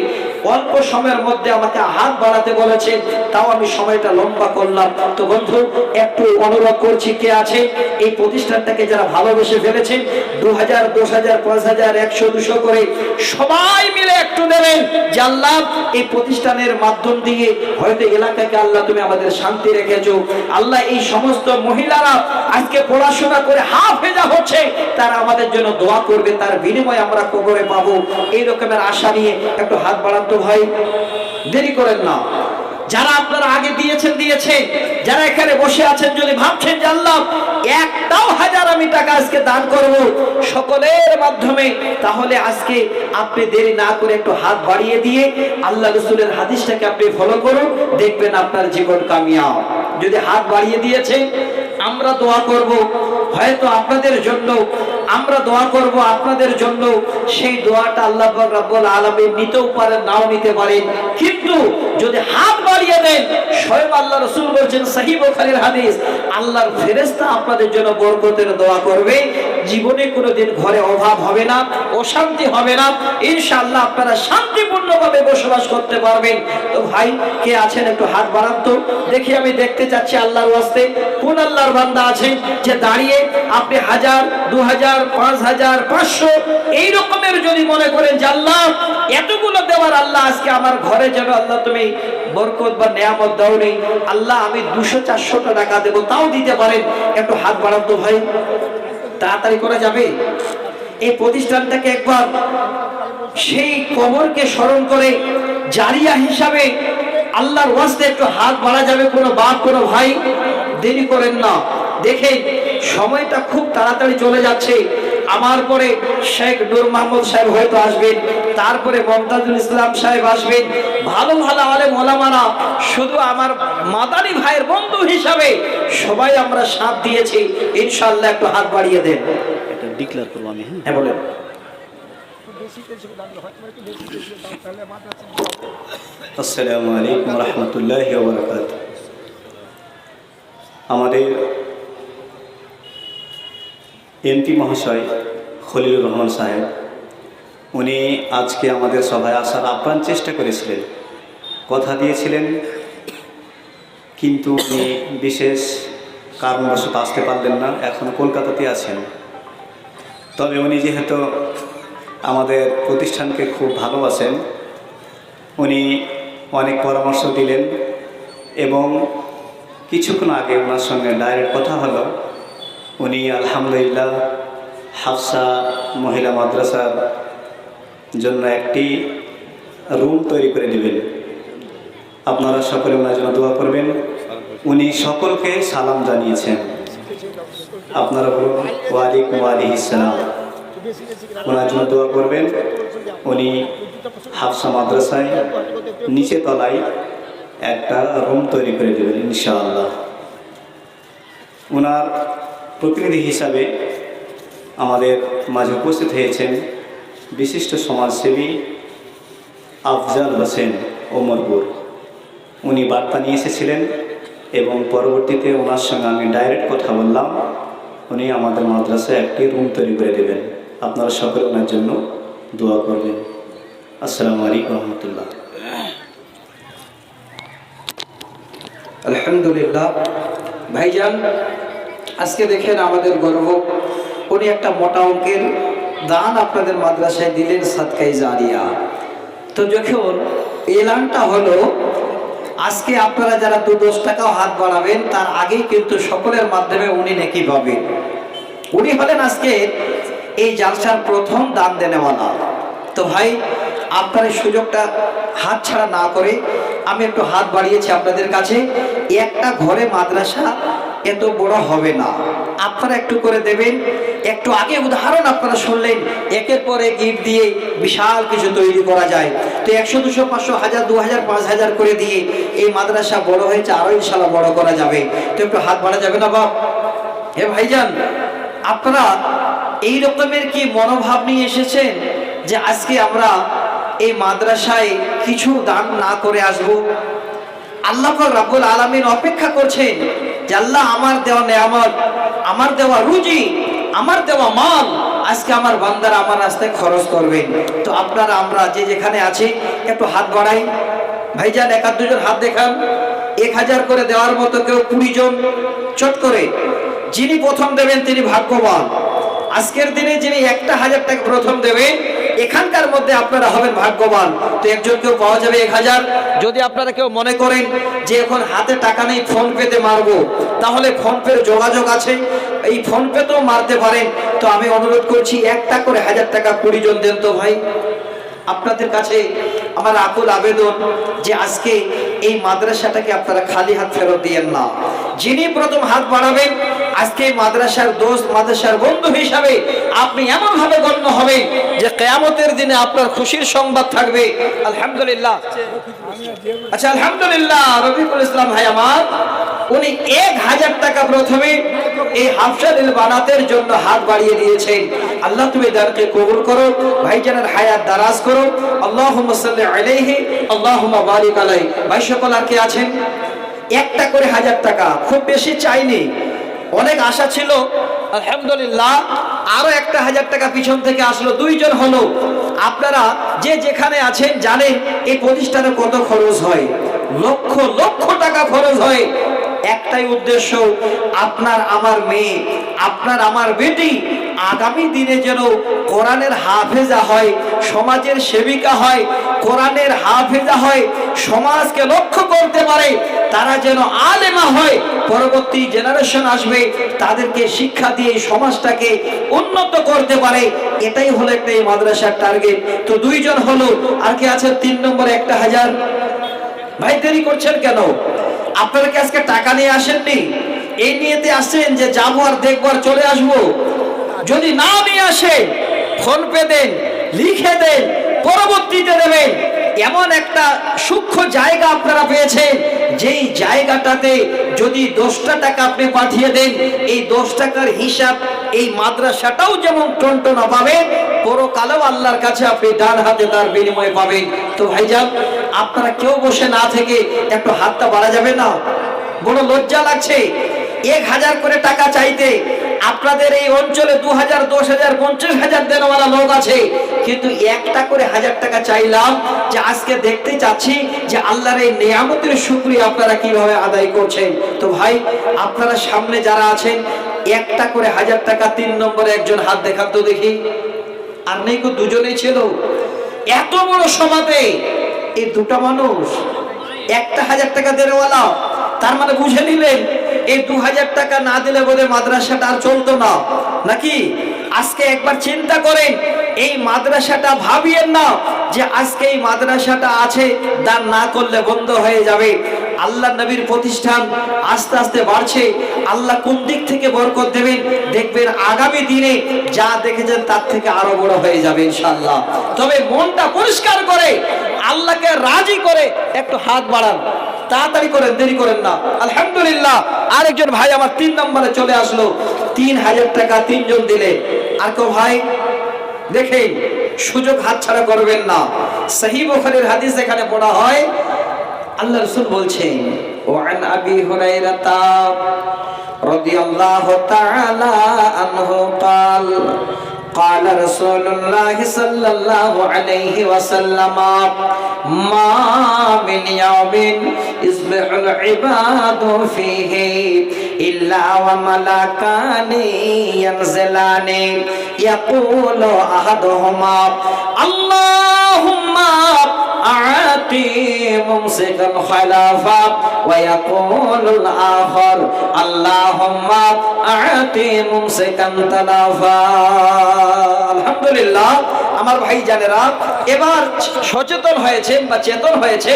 অল্প সময়ের মধ্যে আমাকে হাত বাড়াতে বলেছেন, তাও আমি সময়টা লম্বা করলাম। তো বন্ধু একটু অনুরোধ করছি, কে আছে এই প্রতিষ্ঠানটাকে যারা ভালোবেসে ফেলেছেন, 2,000, 10,000, 5,000, 100, 200 করে সবাই মিলে একটু দেবেন, যে আল্লাহ এই প্রতিষ্ঠানের মাধ্যম দিয়ে হয়তো এলাকাকে আল্লাহ তুমি আমাদের শান্তি রেখেছো, আল্লাহ এই সমস্ত মহিলারা আজকে পড়াশোনা করে হাফেজা হচ্ছে, তারা আমাদের জন্য দোয়া করবে, তার বিনিময়ে আমরা কবরে পাবো, এই রকমের আশা নিয়ে একটু হাত বাড়ান তো ভাই, দেরি করেন না। যারা আপনারা আগে দিয়েছেন, যারা এখানে বসে আছেন, যদি ভাবছেন যে আল্লাহ একটাও 1,000 আমি টাকা আজকে দান করব সকলের মাধ্যমে, তাহলে আজকে আপনি দেরি না করে একটু হাত বাড়িয়ে দিয়ে আল্লাহ রাসূলের হাদিসটাকে আপনি ফলো করুন, দেখবেন আপনার জীবন কামিয়াব। যদি হাত বাড়িয়ে দিয়েছে আমরা দোয়া করব, হয়তো আপনাদের জন্য আমরা দোয়া করব আপনাদের জন্য, সেই দোয়াটা আল্লাহ পাক রব্বুল আলামিন নিতেও পারেন, নাও নিতে পারেন, কিন্তু যদি হাত বাড়িয়ে দেন, স্বয়ং আল্লাহ রাসূল বলেছেন সহিহ বুখারীর হাদিস, আল্লাহর ফেরেশতা আপনাদের জন্য বরকতের দোয়া করবে। জীবনে কোনোদিন ঘরে অভাব হবে না, অশান্তি হবে না, ইনশাআল্লাহ আপনারা শান্তিপূর্ণভাবে বসবাস করতে পারবেন। তো ভাই কে আছেন একটু হাত বাড়ান তো দেখি, আমি দেখতে চাচ্ছি আল্লাহর ওয়াস্তে কোন আল্লাহর বান্দা আছেন যে দাঁড়িয়ে আপনি 1000, 2000, 5000, 500 এই রকমের যদি মনে করেন যে আল্লাহ এতগুলো দেওয়ার আল্লাহ, আজকে আমার ঘরে যেন আল্লাহ তুমি বরকত বা নেয়ামত দাও নেই, আল্লাহ আমি 200-400 টাকা দেব, তাও দিতে পারেন। একটু হাত বাড়ান তো ভাই, তাড়াতাড়ি করা যাবে। এই প্রতিষ্ঠানটাকে একবার সেই কবরকে স্মরণ করে জারিয়া হিসাবে আল্লাহর ওয়াস্তে একটু হাত বাড়া যাবে? কোনো বাপ কোনো ভাই দেরি করেন না। দেখেন সময়টা খুব তাড়াতাড়ি চলে যাচ্ছে। আমার পরে শেখ নূর মাহমুদ সাহেব হয়তো আসবেন, তারপরে মমতাজুল ইসলাম সাহেব আসবেন, ভালো ভালো আলেম ওলামারা, শুধু আমার মাদানী ভাইয়ের বন্ধু হিসাবে সবাই আমরা সাথ দিয়েছি। ইনশাআল্লাহ একটু হাত বাড়িয়ে দেন। এটা ডিক্লেয়ার করব আমি। হ্যাঁ বলেন। আসসালামু আলাইকুম রহমতুল্লাহি ওয়া বারাকাতুহু। আমাদের এমপি মহাশয় খলিলুর রহমান সাহেব, উনি আজকে আমাদের সভায় আসার আপ্রাণ চেষ্টা করেছিলেন, কথা দিয়েছিলেন, কিন্তু উনি বিশেষ কারণবশত আসতে পারলেন না, এখনও কলকাতাতে আছেন। তবে উনি যেহেতু আমাদের প্রতিষ্ঠানকে খুব ভালোবাসেন, উনি অনেক পরামর্শ দিলেন এবং কিছুক্ষণ আগে ওনার সঙ্গে ডাইরেক্ট কথা হলো। উনি আলহামদুলিল্লাহ হাফসা মহিলা মাদ্রাসার জন্য একটি রুম তৈরি করে দেবেন। আপনারা সকলে ওনার জন্য দোয়া করবেন। উনি সকলকে সালাম জানিয়েছেন। আপনারা বলুন ওয়ালাইকুম ওয়ালাইহিসসালাম। ওনার জন্য দোয়া করবেন। উনি হাফসা মাদ্রাসায় নিচে তলায় একটা রুম তৈরি করে দেবেন ইনশাআল্লাহ। ওনার প্রতিনিধি হিসাবে আমাদের মাঝে উপস্থিত হয়েছেন বিশিষ্ট সমাজসেবী আফজাল হোসেন ওমরপুর। উনি বার্তা নিয়ে এসেছিলেন এবং পরবর্তীতে ওনার সঙ্গে আমি ডাইরেক্ট কথা বললাম। উনি আমাদের মাদ্রাসায় একটি রুম তৈরি করে দেবেন। আপনারা সকলে ওনার জন্য দোয়া করবেন। আসসালামু আলাইকুম রহমতুল্লাহ। আলহামদুলিল্লাহ ভাইজান, আজকে দেখেন আমাদের গর্ব, উনি একটা মোটা অঙ্কের দান আপনাদের মাদ্রাসায় দিলেন সাদকায়ে জারিয়া। তো যখন এলানটা হলো, আজকে আপনারা যারা 2-10 টাকাও হাত বাড়াবেন, তার আগেই কিন্তু সকলের মাধ্যমে উনি নেকি পাবেন। উনি হলেন আজকে এই জালসার প্রথম দান দেনেওয়ালা। তো ভাই আপনার এই সুযোগটা হাত ছাড়া না করে আমি একটু হাত বাড়িয়েছি আপনাদের কাছে। একটা ঘরে মাদ্রাসা এত বড় হবে না, আপনারা একটু করে দেবেন। একটু আগে উদাহরণ আপনারা শুনলেন, একের পর এক ইট দিয়ে বিশাল কিছু তৈরি করা যায়। তো 100, 200, 500, 1000, 2000, 5000 করে দিয়ে এই মাদ্রাসা বড় হয়েছে, আরো ইনশাআল্লাহ বড় করা যাবে। তো একটু হাত বাড়া যাবে না বাপ? হে ভাইজান, আপনারা এই রকমের কি মনোভাব নিয়ে এসেছেন যে আজকে আমরা এই মাদ্রাসায় কিছু দান না করে আসব? আল্লাহ পাক রব্বুল আলামিন অপেক্ষা করছেন যে আল্লাহ আমার দেওয়া নেয়ামত, আমার দেওয়া রুজি, আমার দেওয়া মাল আজকে আমার বান্দারা আমার রাস্তায় খরচ করবেন। তো আপনারা আমরা যে যেখানে আছি একটু হাত বাড়াই। ভাইজান 1-2 জন হাত দেখান। 1000 করে দেওয়ার মতো কেউ 20 জন চট করে। যিনি প্রথম দেবেন তিনি ভাগ্যবান। আজকের দিনে যিনি 1000 টাকা প্রথম দেবেন, এখানকার মধ্যে আপনারা হবেন ভাগ্যবান। তো একজন কেউ পাওয়া যাবে 1000। যদি আপনারা কেউ মনে করেন যে এখন হাতে টাকা নেই, ফোন পেতে মারবো, তাহলে ফোন পের যোগাযোগ আছে, এই ফোন পেতেও মারতে পারেন। তো আমি অনুরোধ করছি একটা করে 1000 টাকা 20 জন দেন তো ভাই। আপনাদের কাছে আমার আকুল আবেদন যে আজকে এই মাদ্রাসাটাকে আপনারা খালি হাত ফেরত দিয়েন না। যিনি প্রথম হাত বাড়াবেন, আজকে মাদ্রাসার দোস্ত, মাদ্রাসার বন্ধু হিসাবে আপনি এমন ভাবে গণ্য হবেন যে কিয়ামতের দিনে আপনার খুশির সংবাদ থাকবে। আলহামদুলিল্লাহ। আচ্ছা আলহামদুলিল্লাহ। রফিকুল ইসলাম ভাই আমার উনি 1000 টাকা প্রথমে এই হাফসালিল বানাতের জন্য হাত বাড়িয়ে দিয়েছেন। আল্লাহ তুমি দানকে কবুল করো, ভাইজানের হায়াত দারাজ করো। আল্লাহুম্মা সাল্লি আলাইহি আল্লাহুম্মা বারিক আলাইহি। ভাই সকল আর কে আছেন? একটা করে 1000 টাকা, খুব বেশি চাইনি, অনেক আশা ছিল, আলহামদুলিল্লাহ আরো একটা 1000 টাকা পিছন থেকে আসলো, 2 জন হলো। আপনারা যে যেখানে আছেন জানেন এই প্রতিষ্ঠানে কত খরচ হয়, লক্ষ লক্ষ টাকা খরচ হয়। একটাই উদ্দেশ্য, আপনার আমার মেয়ে, আপনার আমার বেটি আগামী দিনে যেন কোরআনের হাফেজা হয়, সমাজের সেবিকা হয়, কোরআনের হাফেজা হয়, সমাজকে লক্ষ্য করতে পারে, তারা যেন আলেমা হয়, পরবর্তী জেনারেশন আসবে তাদেরকে শিক্ষা দিয়ে সমাজটাকে উন্নত করতে পারে। এটাই হলো একটা এই মাদ্রাসার টার্গেট। তো 2 জন হলো, আর কি আছে 3 নম্বরে 1000। ভাই দেরি করছেন কেন? আপনারা কি আজকে টাকা নিয়ে আসেননি? এই নিয়েতে আসেন যে যাবো আর দেখবো আর চলে আসবো? যদি না নিয়ে আসে ফোন পে দেন, লিখে দেন, পরবর্তীতে দেবেন। এমন একটা সূক্ষ্ম জায়গা আপনারা পেয়েছেন, যেই জায়গাটাতে যদি 10টা টাকা আপনি পাঠিয়ে দেন, এই 10 টাকার হিসাব এই মাদ্রাসাটাও যেমন টনটনা পাবে, পরকালেও আল্লাহর কাছে আপনি ডান হাতে তার বিনিময় পাবেন। তো ভাইজান, আপনারা কেউ বসে না থেকে একটু হাতটা বাড়া যাবে না? বড় লজ্জা লাগছে 1000 করে টাকা চাইতে। আপনাদের এই অঞ্চলে 2000, 10,000, 50,000 দেনওয়ালা লোক আছে, কিন্তু একটা করে 1000 টাকা চাইলাম যে আজকে দেখতে চাচ্ছি যে আল্লাহর এই নিয়ামতের শুকরিয়া আপনারা কিভাবে আদায় করছেন। তো ভাই, আপনারা সামনে যারা আছেন একটা করে 1000 টাকা 3 নম্বরে একজন হাত দেখান তো দেখি। আর নেই কো, 2 জনেই ছিল। এত বড় সমাজে এই 2টা মানুষ একটা 1000 টাকা দেনওয়ালা, তার মানে বুঝে নিলেন এই 2000 টাকা না দিলে বোধহয় মাদ্রাসাটা আর চলতো না, নাকি? আজকে একবার চিন্তা করেন, এই মাদ্রাসাটা ভাবিয়েন না যে আজকে এই মাদ্রাসাটা আছে, দান না করলে বন্ধ হয়ে যাবে। আল্লাহ নবীর প্রতিষ্ঠান আস্তে আস্তে বাড়ছে। আল্লাহ কোন দিক থেকে বরকত দেবেন দেখবেন আগামী দিনে যা দেখেছেন তার থেকে আরো বড় হয়ে যাবে ইনশাআল্লাহ। তবে মনটা পরিষ্কার করে আল্লাহকে রাজি করে একটু হাত বাড়ান, তাড়াতাড়ি করেন, দেরি করেন না। আলহামদুলিল্লাহ, আরেকজন ভাই আমার 3 নম্বরে চলে আসলো, 3000 টাকা 3 জন দিলে। আর কেউ ভাই দেখেন, সুযোগ হাতছাড়া করবেন না। সহিহ বুখারীর হাদিস এখানে পড়া হয়, আল্লাহ রাসূল বলছেন, ওয়ান আবি হুরায়রা রাদিয়াল্লাহু তাআলা আনহু قال قال رسول الله صلى الله عليه وسلم ما من يوم يصبح العباد فيه إلا وملكان ينزلان يقول أحدهما اللهم أعطي ممسكا خلافا ويقول الآخر اللهم أعطي ممسكا تلافا। আলহামদুলিল্লাহ, আমার ভাই জানেরা এবার সচেতন হয়েছেন বা চেতন হয়েছে,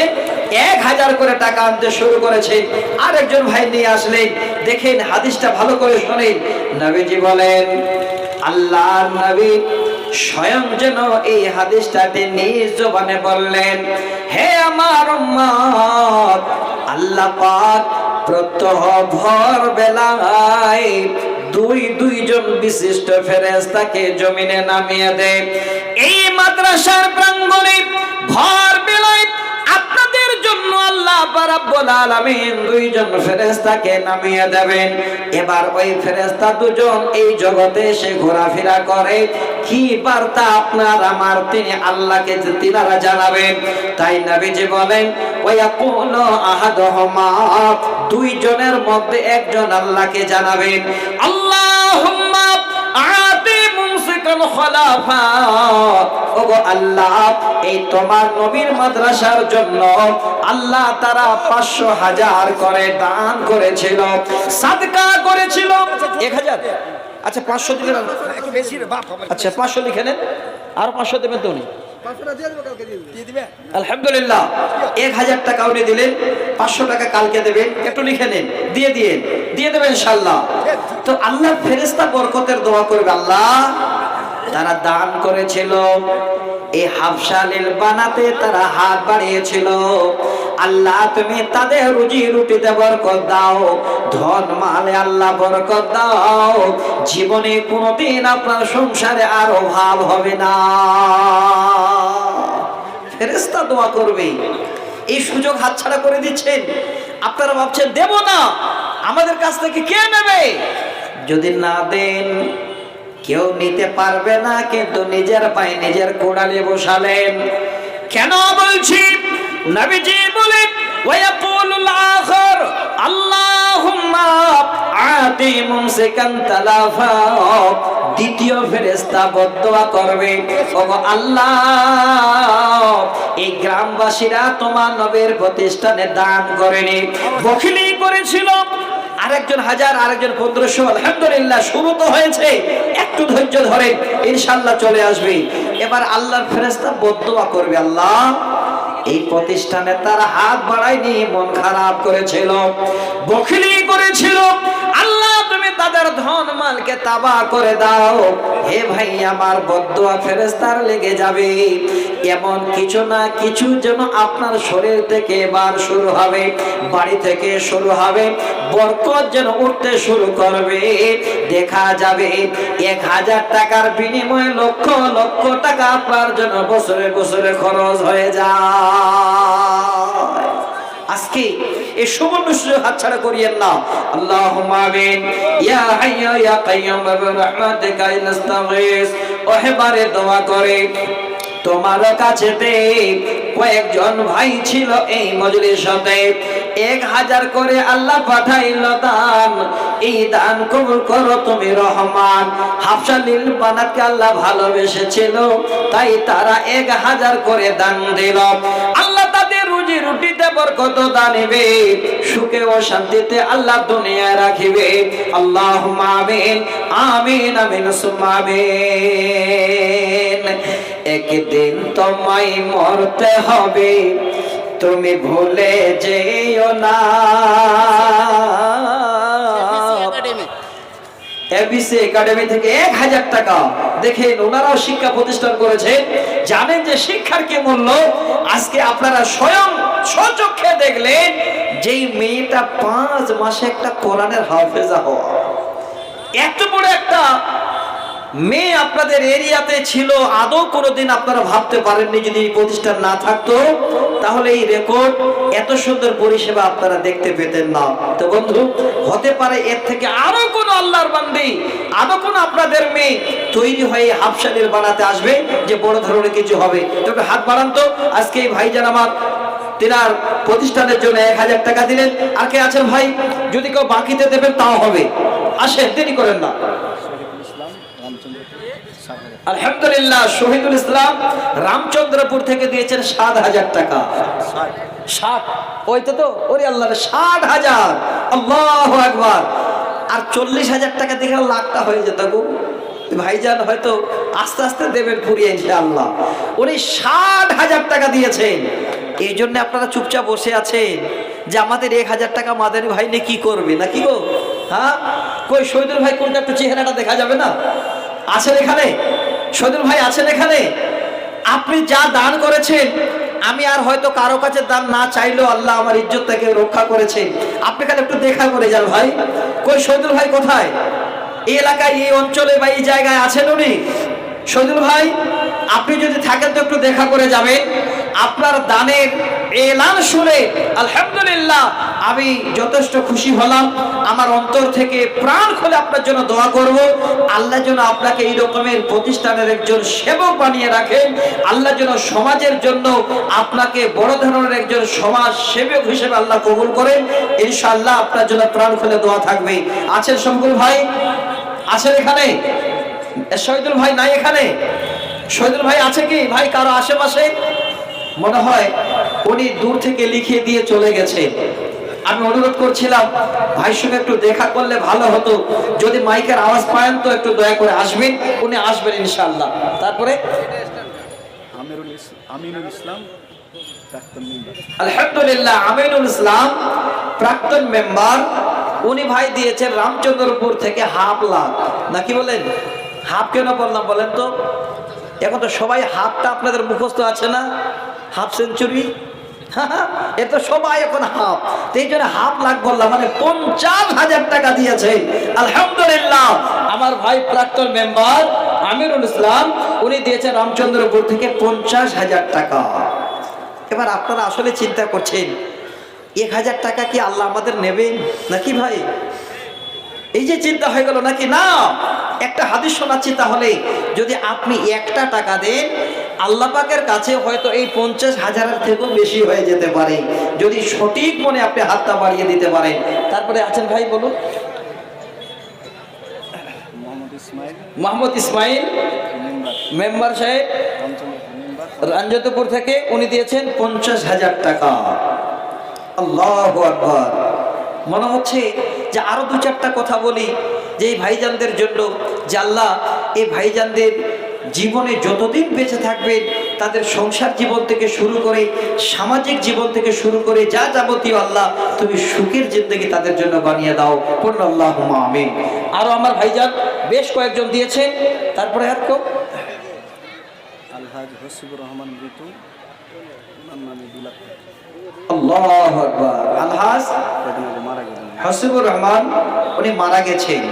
1000 করে টাকা আনতে শুরু করেছে। আরেকজন ভাই নিয়ে আসলেন। দেখেন হাদিসটা ভালো করে শুনেন। নবীজি বলেন, আল্লাহর নবী স্বয়ং যেন এই হাদিসটাতে নিজ জবানে বললেন, হে আমার উম্মত, আল্লাহ পাক প্রত্যহ ভোর বেলায় 2 জন বিশিষ্ট ফেরেশতাকে জমিনে নামিয়ে দেয়। এই মাদ্রাসার প্রাঙ্গণে ভোর বেলায় আপনাদের জন্য আল্লাহ রাব্বুল আলামিন 2 জন ফেরেশতাকে নামিয়ে দেবেন। এবার ওই ফেরেশতা 2 জন এই জগতে এসে ঘোরাফেরা করে, কি বার্তা আপনার আমার তিনি আল্লাহকে তিনারা জানাবেন। তাই নবীজি বলেন, ওয়ায়াকুলু আহাদুহুমা, 2 জনের মধ্যে একজন আল্লাহকে জানাবেন, আল্লাহুম্মা আতি মুমসিকান খলাফা, ওগো আল্লাহ, এই তোমার নবীর মাদ্রাসার জন্য আল্লাহ তারা 500,000 করে দান করেছিল, সাদকা করেছিল। 1000, আচ্ছা 500 দিলেন, একটু বেশি রে বাপ। আচ্ছা 500 লিখে নেন, আর 500 দেবেন তো উনি। আলহামদুলিল্লাহ, 1000 টাকা উনি দিলেন, 500 টাকা কালকে দেবেন, একটু লিখে নেন, দিয়ে দেবেন ইনশাআল্লাহ। তো আল্লাহ ফেরেশতা বরকতের দোয়া করবে, আল্লাহ তারা দান করেছিল, এই হাফসালিল বানাতে তারা হাত বাড়িয়েছিল, আল্লাহ তুমি তাদের রুজি রুটিতে বরকত দাও, ধন মালে আল্লাহ বরকত দাও, জীবনে কোনোদিন আপনার সংসারে আর অভাব হবে না। ফেরেশতা দোয়া করবে। এই সুযোগ হাতছাড়া করে দিচ্ছেন। আপনারা ভাবছেন দেব না, আমাদের কাছ থেকে কে নেবে? যদি না দেন কেউ নিতে পারবে না, কিন্তু নিজের পায়ে নিজের কোড়ালে বসালেন। কেন বলছি? নবীজি বলেন ওয়ায়াকুলুল আখির আল্লাহুম্মা আতি মুমসিকান তালাফা। দ্বিতীয় ফেরেশতা বদদোয়া করবে, ওগো আল্লাহ এই গ্রামবাসীরা তোমার নবীর প্রতিষ্ঠানে দান করেনি, বখিলি করেছিল। আরেকজন 1000, আরেকজন 1500। আলহামদুলিল্লাহ শুরু তো হয়েছে, একটু ধৈর্য ধরে ইনশাআল্লাহ চলে আসবে। এবার আল্লাহর ফেরেশতা বদদোয়া করবে, আল্লাহ এই প্রতিষ্ঠানে তারা হাত বাড়ায়নি, মন খারাপ করেছিল, বখিলি করেছিল, আল্লাহ তুমি তাদের ধন মালকে তাবাহ করে দাও। হে ভাই আমার বদদোয়া ফেরেশতার লেগে যাবে। এমন কিছু না কিছু যেন আপনার শরীর থেকে এবার শুরু হবে, বাড়ি থেকে শুরু হবে, বরকত যেন উঠতে শুরু করবে। দেখা যাবে 1000 টাকার বিনিময়ে লক্ষ লক্ষ টাকা আপনার জন্য বছরে বছরে খরচ হয়ে যায়। আজকে এই সুবর্ণ সুযোগ হাতছাড়া করিয়েন না। আল্লাহুম্মা আমিন। ইয়া হাইয়্যু ইয়া কাইয়্যুম বিরহমাতিকা নাস্তাগীস। ওহেবারে দোয়া করে তোমার কাছেতে কয়েকজন ভাই ছিল এই মজলিসে, 1000 করে আল্লাহ পাঠাইল দান। এই দান কবুল করো তুমি রহমান। হাফসা লিল বানাতকে আল্লাহ ভালোবেসেছিল, তাই তারা 1000 করে দান দিল। আল্লাহ তাদের রুজি রুটিতে বরকত দানিবে, সুখে ও শান্তিতে আল্লাহ দুনিয়ায় রাখিবে। আল্লাহুম্মা আমিন আমিন আমিন সুম্মা আমিন। একদিন তোমায় মরতে হবে, তুমি ভুলে যেও না। এবিসি একাডেমি থেকে 1000 টাকা। দেখেন ওনারাও শিক্ষা প্রতিষ্ঠান করেছে, জানেন যে শিক্ষার কি মূল্য। আজকে আপনারা স্বয়ং স্বচক্ষে দেখলেন যেই মেয়েটা 5 মাসে একটা কোরআনের হাফেজা হওয়া, এত বড় একটা মেয়ে আপনাদের এরিয়াতে ছিল। আদৌ কোনোদিন আপনারা ভাবতে পারেননি যদি এই প্রতিষ্ঠান না থাকতো, তাহলে এই রেকর্ড এত সুন্দর পরিষেবা আপনারা দেখতে পেতেন না। তো বন্ধু, হতে পারে এর থেকে আরো কোন আল্লাহর বান্দি, আরো কোন আপনাদের মেয়ে তৈরি হয়ে হাফসালির বানাতে আসবে, যে বড় ধরনের কিছু হবে। তবে হাত বাড়ান তো। আজকে এই ভাইজান আমার তিনার প্রতিষ্ঠানের জন্য 1000 টাকা দিলেন। আর কে আছেন ভাই? যদি কেউ বাকিতে দেবেন তাও হবে, আসেন, দেরি করেন না। আলহামদুলিল্লাহ শহীদুল ইসলাম রামচন্দ্রপুর থেকে দিয়েছেন 7000 টাকা। 60 ওইটা তো ওরে আল্লাহ, 60,000। আল্লাহু আকবার। আর 40,000 টাকা দিলে লাখটা হয়ে যেত গো। ভাইজান হয়তো আস্তে আস্তে দেবেন পুরিয়ে ইনশাআল্লাহ। উনি 60,000 টাকা দিয়েছেন। এই জন্য আপনারা চুপচাপ বসে আছেন যে আমাদের 1000 টাকা মাদারি ভাই নিয়ে কি করবে নাকি গো? হ্যাঁ, কই শহীদুল ভাই কোনটা, একটু চেহারাটা দেখা যাবে না? আছেন এখানে? শহীদুল ভাই আছেন এখানে? আপনি যা দান করেছেন, আমি আর হয়তো কারো কাছে দান না চাইলেও আল্লাহ আমার ইজ্জতটাকে রক্ষা করেছেন। আপনি খালি একটু দেখা করে যান ভাই। কই শহীদুল ভাই কোথায়? এই এলাকায়, এই অঞ্চলে বা এই জায়গায় আছেন উনি? শহীদুল ভাই আপনি যদি থাকেন তো একটু দেখা করে যাবেন। আপনার দানের এলান শুনে আলহামদুলিল্লাহ আমি যথেষ্ট খুশি হলাম। আমার অন্তর থেকে প্রাণ খুলে আপনার জন্য দোয়া করব। আল্লাহ যেন আপনাকে এই রকমের প্রতিষ্ঠানের একজন সেবক বানিয়ে রাখেন। আল্লাহ যেন সমাজের জন্য আপনাকে বড় ধরনের একজন সমাজ সেবক হিসেবে আল্লাহ কবুল করেন। ইনশাআল্লাহ আপনার জন্য প্রাণ খুলে দোয়া থাকবে। আছেন শঙ্কুল ভাই? আছেন এখানে? শহীদুল ভাই নাই এখানে? শহীদুল ভাই আছে কি ভাই কারো আশেপাশে? মনে হয় উনি দূর থেকে লিখিয়ে দিয়ে চলে গেছে। আমি অনুরোধ করছিলাম ভাইয়ের সঙ্গে একটু দেখা করলে ভালো হতো। যদি মাইকের আওয়াজ পান তো একটু দয়া করে আসবেন। উনি আসবেন ইনশাআল্লাহ। তারপরে আমিনুল ইসলাম প্রাক্তন মেম্বার। আলহামদুলিল্লাহ আমিনুল ইসলাম প্রাক্তন মেম্বার। উনি ভাই দিয়েছেন রামচন্দ্রপুর থেকে 1.5 লাখ। নাকি বলেন? হাফ কেন বললাম বলেন তো? এখন তো সবাই হাফটা আপনাদের মুখস্থ আছে না? হাফ সেঞ্চুরি, এ তো সবাই এখন হাফ, এই জন্য হাফ লাখ বললাম, মানে 50,000 টাকা দিয়েছে। আলহামদুলিল্লাহ। আমার ভাই প্রাক্তন মেম্বার আমিরুল ইসলাম, উনি দিয়েছেন রামচন্দ্রপুর থেকে 50,000 টাকা। এবার আপনারা আসলে চিন্তা করছেন 1,000 টাকা কি আল্লাহ আমাদের নেবেন নাকি ভাই? এই যে চিন্তা হয়ে গেল নাকি? না, একটা হাদিস শোনাচ্ছি। তাহলে যদি আপনি 1টা টাকা দেন, আল্লাহ পাকের কাছে হয়তো এই 50,000-এর থেকেও বেশি হয়ে যেতে পারে, যদি সঠিক মনে আপনি হাতটা বাড়িয়ে দিতে পারেন। তারপরে আছেন ভাই, বলুন। মোহাম্মদ ইসমাইল মেম্বার সাহেব রামচন্দ্রপুর থেকে, উনি দিয়েছেন 50,000 টাকা। আল্লাহু আকবার। মনে হচ্ছে যে আরো 2-4টা কথা বলি যে এই ভাইজানদের জন্য, যে আল্লাহ এই ভাইজানদের জীবনে যতদিন বেঁচে থাকবেন তাদের সংসার জীবন থেকে শুরু করে সামাজিক জীবন থেকে শুরু করে যা যাবতীয় আল্লাহ তুমি সুখের জিন্দেগি তাদের জন্য বানিয়ে দাও। পূর্ণ আল্লাহুম্মা আমিন। আরো আমার ভাইজান বেশ কয়েকজন দিয়েছেন। তারপরে আর কেউ? আলহাজ হসিবুর রহমান মৃত্যু, ওনার নামে 2 লাখ। আল্লাহু আকবার। আলহাজ মারা গেলেন হসিবুর রহমান, উনি মারা গেছেন,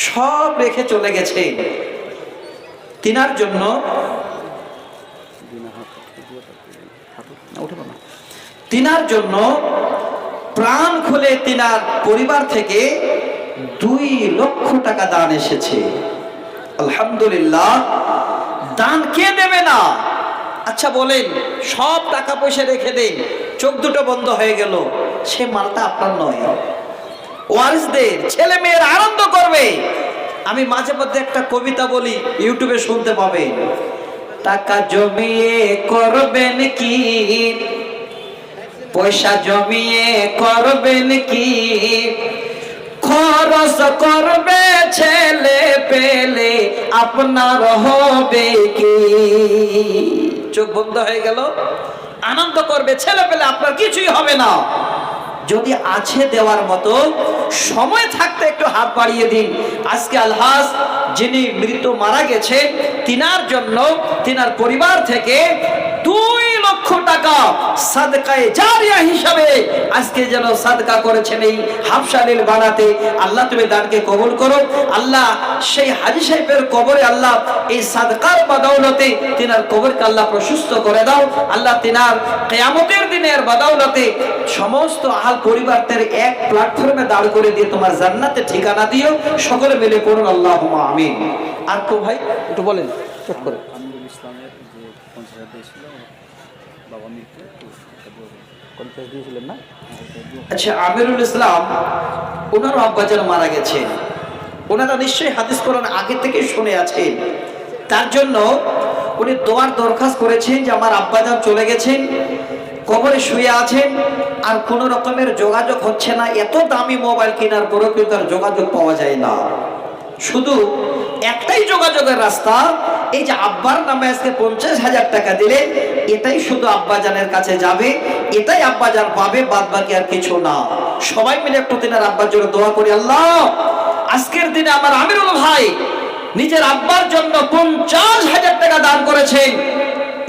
সব রেখে চলে গেছেন। তিনার জন্য তিনার জন্য প্রাণ খুলে তিনার পরিবার থেকে 2 লক্ষ টাকা দান এসেছে। আলহামদুলিল্লাহ। দান কে দেবে না? আচ্ছা বলেন, সব টাকা পয়সা রেখে দেন, চোখ দুটো বন্ধ হয়ে গেল, সে মালটা আপনার নয়। ওয়ারিসদের ছেলে মেয়ের আনন্দ করবে। আমি মাঝে মধ্যে একটা কবিতা বলি, ইউটিউবে শুনতে পাবেন। টাকা জমিয়ে করবেন কি, পয়সা জমিয়ে করবেন কি, খরচ করবে ছেলে পেলে আপনার হবে কি। চোখ বন্ধ হয়ে গেল, আনন্দ করবে ছেলে পেলে, আপনার কিছুই হবে না। যদি আছে দেওয়ার মতো, সময় থাকতে একটু হাত বাড়িয়ে দিন। আজকে আলহাজ যিনি মৃত মারা গেছেন, তিনার জন্য তিনার পরিবার থেকে 2 লক্ষ টাকা সাদকায়ে জারিয়া হিসাবে আজকে যেন সাদকা করেছেন এই হাফসালিল বানাতে। আল্লাহ তুমি দানকে কবুল করো। আল্লাহ সেই হাজী সাহেবের কবরে আল্লাহ এই সাদকার বদৌলতে তিনার কবরকে আল্লাহ প্রশস্ত করে দাও। আল্লাহ তিনার কিয়ামতের দিনের বদৌলতে সমস্ত আহল পরিবারদের এক প্ল্যাটফর্মে দাঁড় করে দিয়ে তোমার জান্নাতে ঠিকানা দিও। সকলে মিলে পড়ুন আল্লাহুম্মা আমিন। আর তো ভাই একটু বলেন চট করে। আমিরুল ইসলামের যে 50,000 দিয়েছিল, বাবা মৃত্যু, 50 দিয়েছিলেন না? আচ্ছা, আমিরুল ইসলাম ওনার আব্বাজান মারা গেছেন, ওনারা নিশ্চয়ই হাদিস কোরআন আগে থেকে শুনে আছেন। তার জন্য উনি দোয়ার দরখাস্ত করেছেন যে আমার আব্বাজান চলে গেছেন, কবরে শুয়ে আছেন, আর কোনো রকমের যোগাযোগ হচ্ছে না। এত দামি মোবাইল কেনার পরেও কিন্তু আর যোগাযোগ পাওয়া যায় না। শুধু একটাই যোগাযোগের রাস্তা, এই যে আব্বার নামে আজকে 50,000 টাকা দিলে, এটাই শুধু আব্বাজানের কাছে যাবে, এটাই আব্বাজান পাবে, বাদ বাকি আর কিছু না। সবাই মিলে একটু তিনার আব্বার জন্য দোয়া করি। আল্লাহ আজকের দিনে আমার আমিরুল ভাই নিজের আব্বার জন্য 50,000 টাকা দান করেছেন।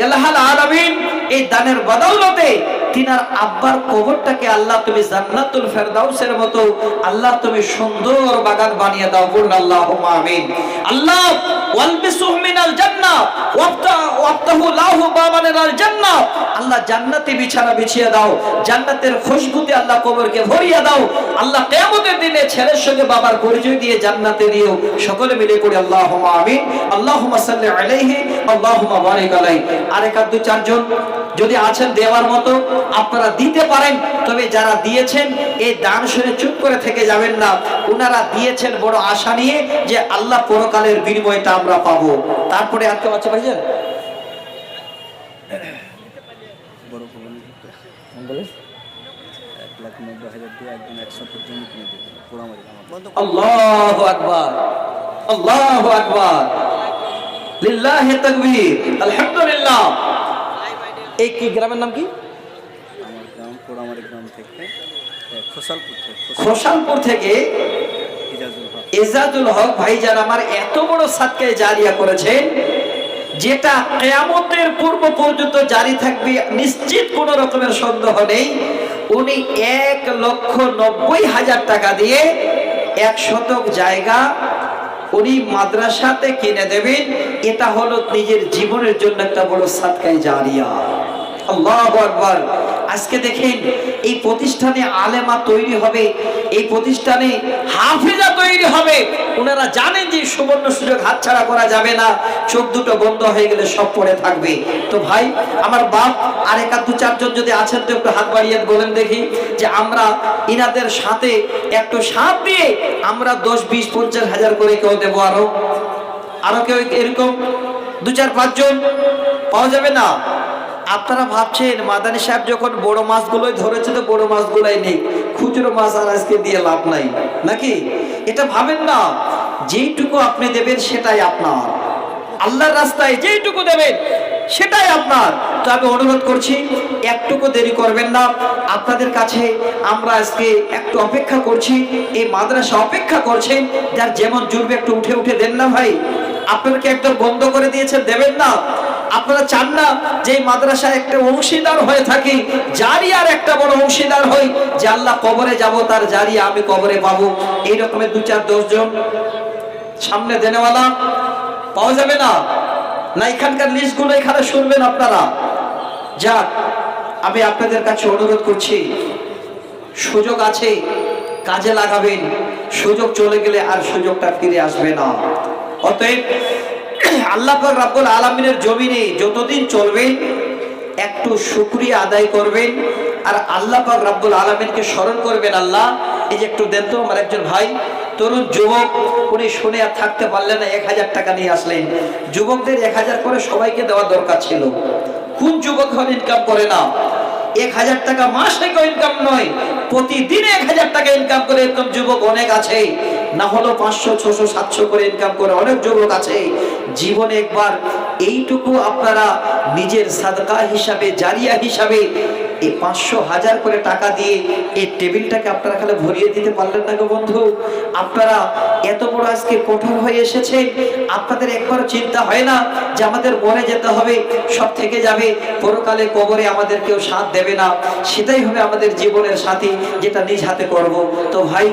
আল্লাহুল আলামিন এই দানের বদৌলতে তিনার আব্বার কবরটাকে আল্লাহ তুমি জান্নাতুল ফেরদাউসের মতো আল্লাহ তুমি সুন্দর বাগান বানিয়ে দাও। বলুন আল্লাহুম্মা আমিন। আল্লাহ ওয়ালবিসুহু মিনাল জান্নাহ ওয়াফতাহু লাহু বাবানাল জান্নাহ। আল্লাহ জান্নাতে বিছানা বিছিয়ে দাও, জান্নাতের খুশবুতে আল্লাহ কবরকে ভরিয়ে দাও। আল্লাহ কিয়ামতের দিনে ছেলের সঙ্গে বাবার পরিচয় দিয়ে জান্নাতে দিও। সকলে মিলে পড়ি আল্লাহুম্মা আমিন। আল্লাহুম্মা সাল্লি আলাইহি আল্লাহুম্মা বারিক আলাইহি। আর 1-2-4 জন যদি আছেন দেওয়ার মতো আপনারা দিতে পারেন। তবে যারা দিয়েছেন এই দান শুনে চুপ করে থেকে যাবেন না। ওনারা দিয়েছেন বড় আশা নিয়ে যে আল্লাহ পরকালের বিনিময়টা আমরা পাবো। তারপরে আর কেউ আছে ভাইজান? বড় বলেন 1,90,000 দিয়ে একজন 100 জমি কিনে দেবে পোড়ামারি। আল্লাহু আকবার, আল্লাহু আকবার, লিল্লাহি তাকবীর, আলহামদুলিল্লাহ। এই কি গ্রামের নাম কি? আমার গ্রাম পোড়ামারি গ্রাম থেকে খোসালপুর থেকে এজাজুল হক ভাইজান আমার এত বড় সাদকায়ে জারিয়া করেছেন। যেটা কিয়ামতের পূর্ব পর্যন্ত জারি থাকবে নিশ্চিত কোনো রকমের সন্দেহ নেই। উনি 1,90,000 টাকা দিয়ে 1 শতক জায়গা উনি মাদ্রাসাতে কিনে দেবেন। এটা হলো নিজের জীবনের জন্য একটা বড় সাদকায়ে জারিয়া। আল্লাহু আকবার। আজকে দেখেন এই প্রতিষ্ঠানে আলেমা তৈরি হবে, এই প্রতিষ্ঠানে হাফেজা তৈরি হবে। ওনারা জানেন যে সুবর্ণ সুযোগ হাতছাড়া করা যাবে না, চোখ দুটো বন্ধ হয়ে গেলে সব পড়ে থাকবে। তো ভাই আমার বাপ আর এক দু চারজন যদি আছেন তো একটু হাত বাড়িয়ে বলেন দেখি যে আমরা ইনাদের সাথে একটু সাথ দিয়ে আমরা 10, 20, 50 হাজার করে কেউ দেবো, আরো কেউ এরকম 2, 4, 5 জন পাওয়া যাবে না? আপনারা ভাবছেন মাদানী সাহেব যখন বড় মাছগুলোই ধরেছে তো বড় মাছগুলাই নেই, খুচরো মাছ আর আজকে দিয়ে লাভ নাই নাকি? এটা ভাবেন না। যেইটুকু আপনি দেবেন সেটাই আপনার, আল্লাহর রাস্তায় যেইটুকু দেবেন সেটাই আপনার। তো আমি অনুরোধ করছি একটুকু দেরি করবেন না। আপনাদের কাছে আমরা আজকে একটু অপেক্ষা করছি, এই মাদ্রাসা অপেক্ষা করছেন, যার যেমন জুড়বে একটু উঠে উঠে দেন না ভাই। আপনাদেরকে একদম বন্ধ করে দিয়েছেন, দেবেন না? আপনারা চান না যে এই মাদ্রাসায় একটা অংশীদার হয়ে থাকি, জারিয়ার একটা বড় অংশীদার হই, যে আল্লাহ কবরে যাব তার জারিয়া আমি কবরে পাবো। এই রকমের 2, 4, 10 জন সামনে দেনেওয়ালা পাওয়া যাবে না? না এখানকার লিস্টগুলো এখানে শুনবেন আপনারা? যাক, আমি আপনাদের কাছে অনুরোধ করছি, সুযোগ আছে কাজে লাগাবেন। সুযোগ চলে গেলে আর সুযোগটা ফিরে আসবে না। অতএব আল্লাহ পাক রব্বুল আলামিনের জমিনে যতদিন চলবেন একটু শুকরিয়া আদায় করবেন আর আল্লাহ পাক রব্বুল আলামিনকে স্মরণ করবেন। আল্লাহ এই যে একটু দেন তো, আমার একজন ভাই তরুণ যুবক, উনি শুনে আর থাকতে পারলেন না, 1000 টাকা নিয়ে আসলেন। যুবকদের 1000 করে সবাইকে দেওয়া দরকার ছিল। কোন যুবক এখন ইনকাম করে না? 1000 টাকা মাসে ইনকাম নয়, প্রতিদিন 1000 টাকা ইনকাম করে এরকম যুবক অনেক আছে। না হলো 500, 600, 700 করে ইনকাম করে অনেক যুবক আছে। জীবনে একবার এইটুকু আপনারা নিজের সাদকা হিসাবে, জারিয়া হিসাবে এই 500, 1000 করে টাকা দিয়ে এই টেবিলটাকে আপনারা খালি ভরিয়ে দিতে পারলেন না গো বন্ধু? আপনারা এত বড় আজকে কঠোর হয়ে এসেছেন, আপনাদের একবারও চিন্তা হয় না যে আমাদের মরে যেতে হবে, সব থেকে যাবে, পরকালে কবরে আমাদের কেউ সাথ দেবে না, সেটাই হবে আমাদের জীবনের সাথী, যেটা নিজ হাতে করব। তো ভাই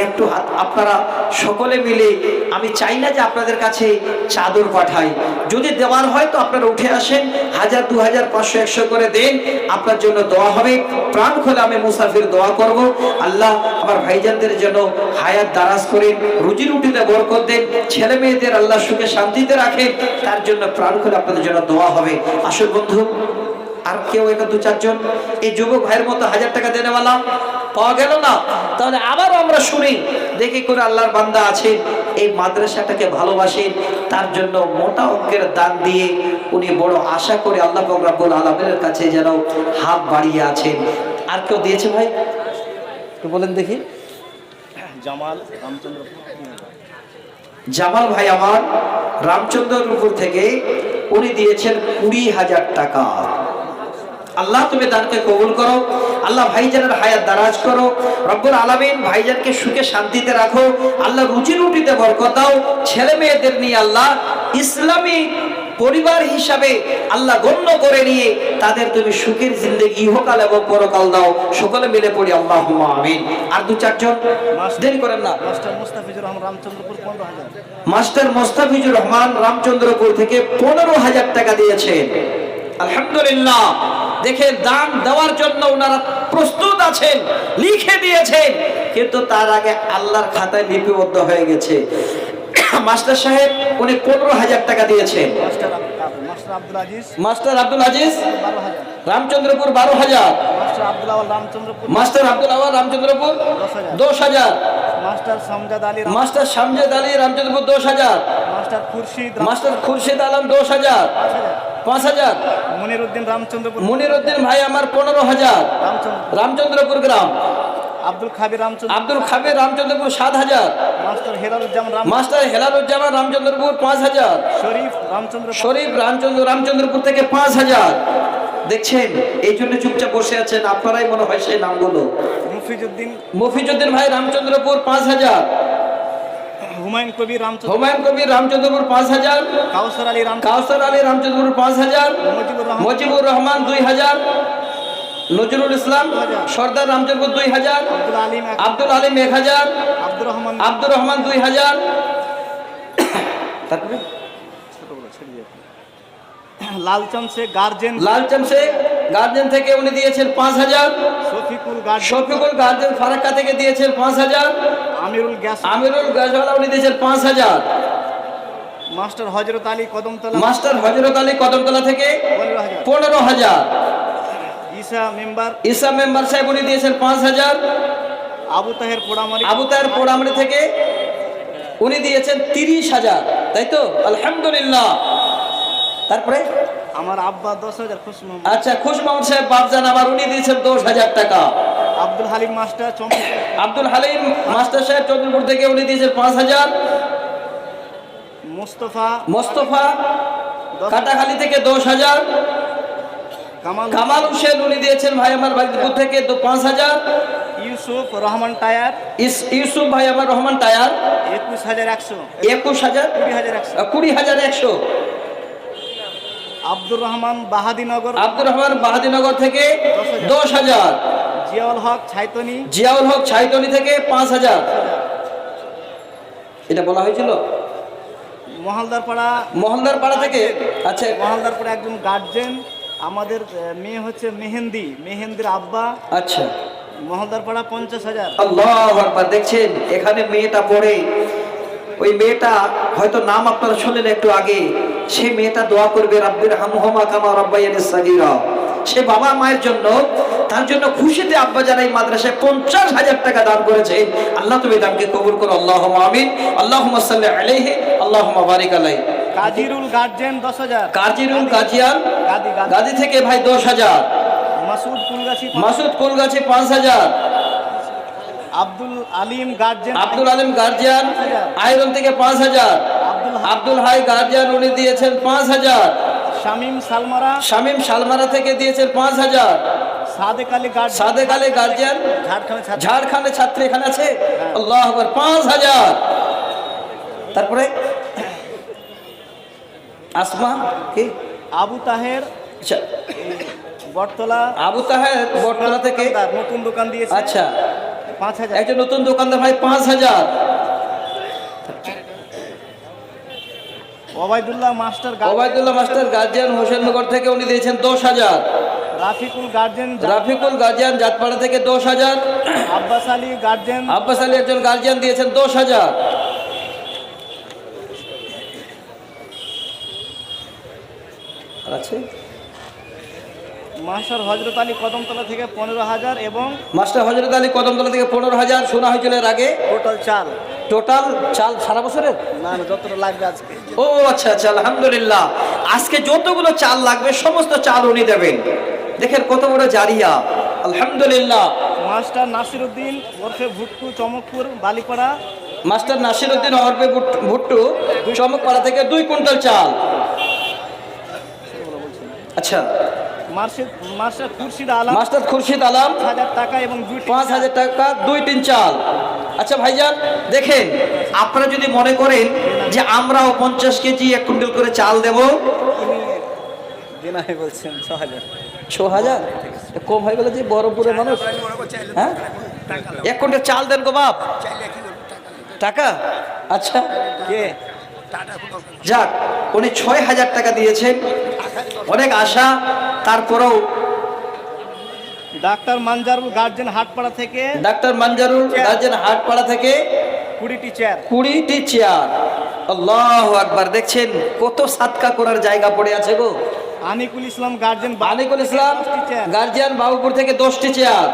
একটু হাত আপনারা সকলে মিলে, আমি চাই না যে আপনাদের কাছে চাদর পাঠাই, যদি দেওয়ার হয় তো আপনারা উঠে আসেন, 1000, 2000, 500, 100 করে দেন, আপনার জন্য দোয়া হবে। প্রাণ খুলে আমি মুসাফির দোয়া করব, আল্লাহ আমার ভাইজানদের জন্য হায়াত দারাজ করেন, রুজি রুটিতে বরকত দেন, ছেলে মেয়েদের আল্লাহ সুখে শান্তিতে রাখেন, তার জন্য প্রাণ খুলে আপনাদের জন্য দোয়া হবে। আসল বন্ধু আর কেউ 1, 2, 4 জন এই যুবক ভাইয়ের মতো 1000 টাকা দেনেওয়ালা পাওয়া গেল না? তাহলে আবারও আমরা শুনি দেখি করে আল্লাহর বান্দা আছেন এই মাদ্রাসাটাকে ভালোবাসেন, তার জন্য মোটা অঙ্কের দান দিয়ে উনি বড় আশা করে আল্লাহ পাক রব্বুল আলামিনের কাছে যেন হাত বাড়িয়ে আছেন। আর কেউ দিয়েছে ভাই একটু বলেন দেখি? জামাল রামচন্দ্র, জামাল ভাই আমার রামচন্দ্রপুর থেকে উনি দিয়েছেন 20,000 টাকা। আল্লাহ তুমি দানকে কবুল করো, আল্লাহ ভাইজানের হায়াত দারাজ করো, রব্বুল আলামিন ভাইজানকে সুখে শান্তিতে রাখো, আল্লাহ রুজি রুটিতে বরকত দাও, ছেলে মেয়েদের নিয়ে আল্লাহ ইসলামী পরিবার হিসাবে আল্লাহ গণ্য করে নিয়ে তাদের তুমি সুখের জিন্দেগি ইহকাল এবং পরকাল দাও। সকলে মিলে পড়ি আল্লাহুম্মা আমিন। আর 2, 4 জন দেরি করেন না। মাস্টার মুস্তাফিজুর রহমান রামচন্দ্রপুর 15,000, মাস্টার মুস্তাফিজুর রহমান রামচন্দ্রপুর থেকে 15,000 টাকা দিয়েছেন। আলহামদুলিল্লাহ। দেখেন দান দেওয়ার জন্য ওনারা প্রস্তুত আছেন, লিখে দিয়েছেন, কিন্তু তার আগে আল্লাহর খাতায় লিপিবদ্ধ হয়ে গেছে। মাস্টার সাহেব উনি 15,000 টাকা দিয়েছেন। Master Abdul Aziz, master Abdul Aziz 12,000, Ramchandrapur 12,000, master Abdul Awal Ramchandrapur, master Abdul Awal Ramchandrapur 10,000, 10,000, master Shamzad Ali, master Shamzad Ali Ramchandrapur 10,000, master Khurshid Alam 10,000, 5,000, Moniruddin Ramchandrapur, Moniruddin ভাই আমার 15,000 রামচন্দ্রপুর গ্রাম, আব্দুল খাবির রামচন্দ্র, আব্দুল খাবির রামচন্দ্রপুর 7,000, মাস্টার হেলালুজ্জামান মাস্টার হেলালুজ্জামান রামচন্দ্রপুর 5,000, শরীফ রামচন্দ্রপুর থেকে 5,000। দেখছেন এই জন্য চুপচাপ বসে আছেন, আপনারাই মনে হয় সেই নামগুলো। মফিজুদ্দিন ভাই রামচন্দ্রপুর 5,000, হুমায়ুন কবির রামচন্দ্র, হুমায়ুন কবির রামচন্দ্রপুর 5000, কাউসার আলী রামচন্দ্র, কাউসার আলী রামচন্দ্রপুর 5000, মুজিবুর রহমান, মুজিবুর রহমান 2000, নজরুল ইসলাম সর্দার রামচন্দ্রপুর 2000, আব্দুল আলিম আব্দুল আলিম 1000, আব্দুর রহমান 2000। তারপরে লালচন্দ শেখ গার্জেন, লালচন্দ শেখ গার্জেন থেকে উনি দিয়েছেন 5000, শফিকুল গার্জেন, শফিকুল গার্জেন ফারাক্কা থেকে দিয়েছেন 5000, আমিরুল গ্যাস, আমিরুল গাজওয়ালা উনি দিয়েছেন 5000, মাস্টার হযরত আলী কদমতলা, মাস্টার হযরত আলী কদমতলা থেকে 15000, 15000, ঈসা মেম্বার, ঈসা মেম্বার সাহেব উনি দিয়েছেন 5000, আবু তাহের পোড়ামারি, আবু তাহের পোড়ামড়ি থেকে উনি দিয়েছেন 30000, তাই তো আলহামদুলিল্লাহ। তারপরে আমার আব্বা 10000, খুশ মোহাম্মদ, আচ্ছা খুশ মোহাম্মদ সাহেব বাপজান আমার উনি দিয়েছেন 10000 টাকা। আব্দুল হালিম মাস্টার চম্পা, আব্দুল হালিম মাস্টার সাহেব চন্দ্রপুর থেকে উনি দিয়েছেন 5000, মুস্তফা, মোস্তফা কাটাখালী থেকে 10000, কামাল, কামাল হোসেন উনি দিয়েছেন ভাই আমার বাগদিপুর থেকে 5000, ইউসুফ রহমান টায়ার ইউসুফ ভাই আমার রহমান টায়ার 21100, 21000, 20100, 20100, আব্দুর রহমান বাহাদিনগর, আব্দুর রহমান বাহাদিনগর থেকে 10000, জিয়াউল হক ছাইতনি, জিয়াউল হক ছাইতনি থেকে 5000। এটা বলা হয়েছিল মহলদারপাড়া, মহলদার পাড়া থেকে। আচ্ছা মহলদারপাড়া একজন গার্জেন, আমাদের মেয়ে হচ্ছে মেহেন্দির আব্বা, আচ্ছা মহলদারপাড়া 50000, আল্লাহু আকবার। দেখছেন এখানে মেয়েটা পড়ে, ওই মেয়েটা হয়তো নাম আপনারা শুনলেন একটু আগে, সে মেয়েটা দোয়া করবে রাব্বির হামহুমা কামা রাব্বায়ানি সাগীরা। সে বাবা মায়ের জন্য, তার জন্য খুশিতে আব্বা যারা এই মাদ্রাসায় 50000 টাকা দান করেছে, আল্লাহ তুমি দানকে কবুল করো, আল্লাহুম্মা আমিন, আল্লাহুম্মা সাল্লি আলাইহি, আল্লাহুম্মা বারিক আলাইহি। কাজিরুল গার্জেন 10000, কাজিরুল গাজিয়ান গাদি, গাদি থেকে ভাই 10000, Masud Kulgachhi, Masud Kulgachhi 5000, Abdul Alim guardian, Abdul Alim guardian iron থেকে 5000, আব্দুল হাই গার্জিয়ান উনি দিয়েছেন 5000, শামিম সালমারা, শামিম শালমারা থেকে দিয়েছেন 5000, সাদেক আলী গার্জেন, সাদেক আলী গার্জিয়ান ঝাড়খণ্ড ছাত্র, ঝাড়খণ্ডের ছাত্রী এখানে আছে, আল্লাহু আকবার 5000। তারপরে আসমা কি আবু তাহের আচ্ছা, বটতলা, আবু তাহের বটতলা থেকে নতুন দোকান দিয়েছে, আচ্ছা 5000, একজন নতুন দোকানদার ভাই 5000, Obaidullah master, Obaidullah master guardian Hossainnagar থেকে উনি দিয়েছেন 10000, রাফিকুল গার্জেন, রাফিকুল গার্জিয়ান জাতপাড়া থেকে 10000, আব্বাস আলী গার্জেন, আব্বাস আলী একজন গার্জিয়ান দিয়েছেন 10000। আর আছে মাস্টার হযরত আলী কদমতলা থেকে 15000 এবং মাস্টার হযরত আলী কদমতলা থেকে 15000 শোনা হয়েছিল এর আগে। টোটাল চাল, টোটাল চাল সারা বছরের, না যতটা লাগবে আজকে। ও আচ্ছা আচ্ছা আলহামদুলিল্লাহ। আজকে যতগুলো চাল লাগবে সমস্ত চাল উনি দেবেন। দেখেন কত বড় জারিয়া, আলহামদুলিল্লাহ। মাস্টার নাসিরউদ্দিন ওরফে ভুট্টু চমকপুর বালিপাড়া, মাস্টার নাসিরউদ্দিন ওরফে ভুট্টু চমকপাড়া থেকে 2 কুইন্টাল চাল। আচ্ছা মাস্টার খুরশিদ আলম, মাস্টার খুরশিদ আলম 1000 টাকা এবং 5000 টাকা 2 টিন চাল। আচ্ছা ভাইজান দেখেন, আপনারা যদি মনে করেন যে আমরাও 50 কেজি 1 কুইন্টাল করে চাল দেব, জেনাই বলছেন 6000, 6000 কম হয়ে গেল যে বড়পুরের মানুষ। হ্যাঁ 1 কুইন্টাল চাল দেন গো বাপ, টাকা। আচ্ছা কে যাক, উনি 6000 টাকা দিয়েছেন, অনেক আশা। তারপরেও ডাক্তার মানজারুল গার্জেন হাটপাড়া থেকে, ডাক্তার মানজারুল গার্জেন হাটপাড়া থেকে 20টি চেয়ার, 20টি চেয়ার। আল্লাহু আকবার। দেখছেন কত সাদকা করার জায়গা পড়ে আছে গো। আনিকুল ইসলাম গার্জেন, আনিকুল ইসলাম 10টি চেয়ার, গার্জিয়ান বাবুপুর থেকে 10টি চেয়ার,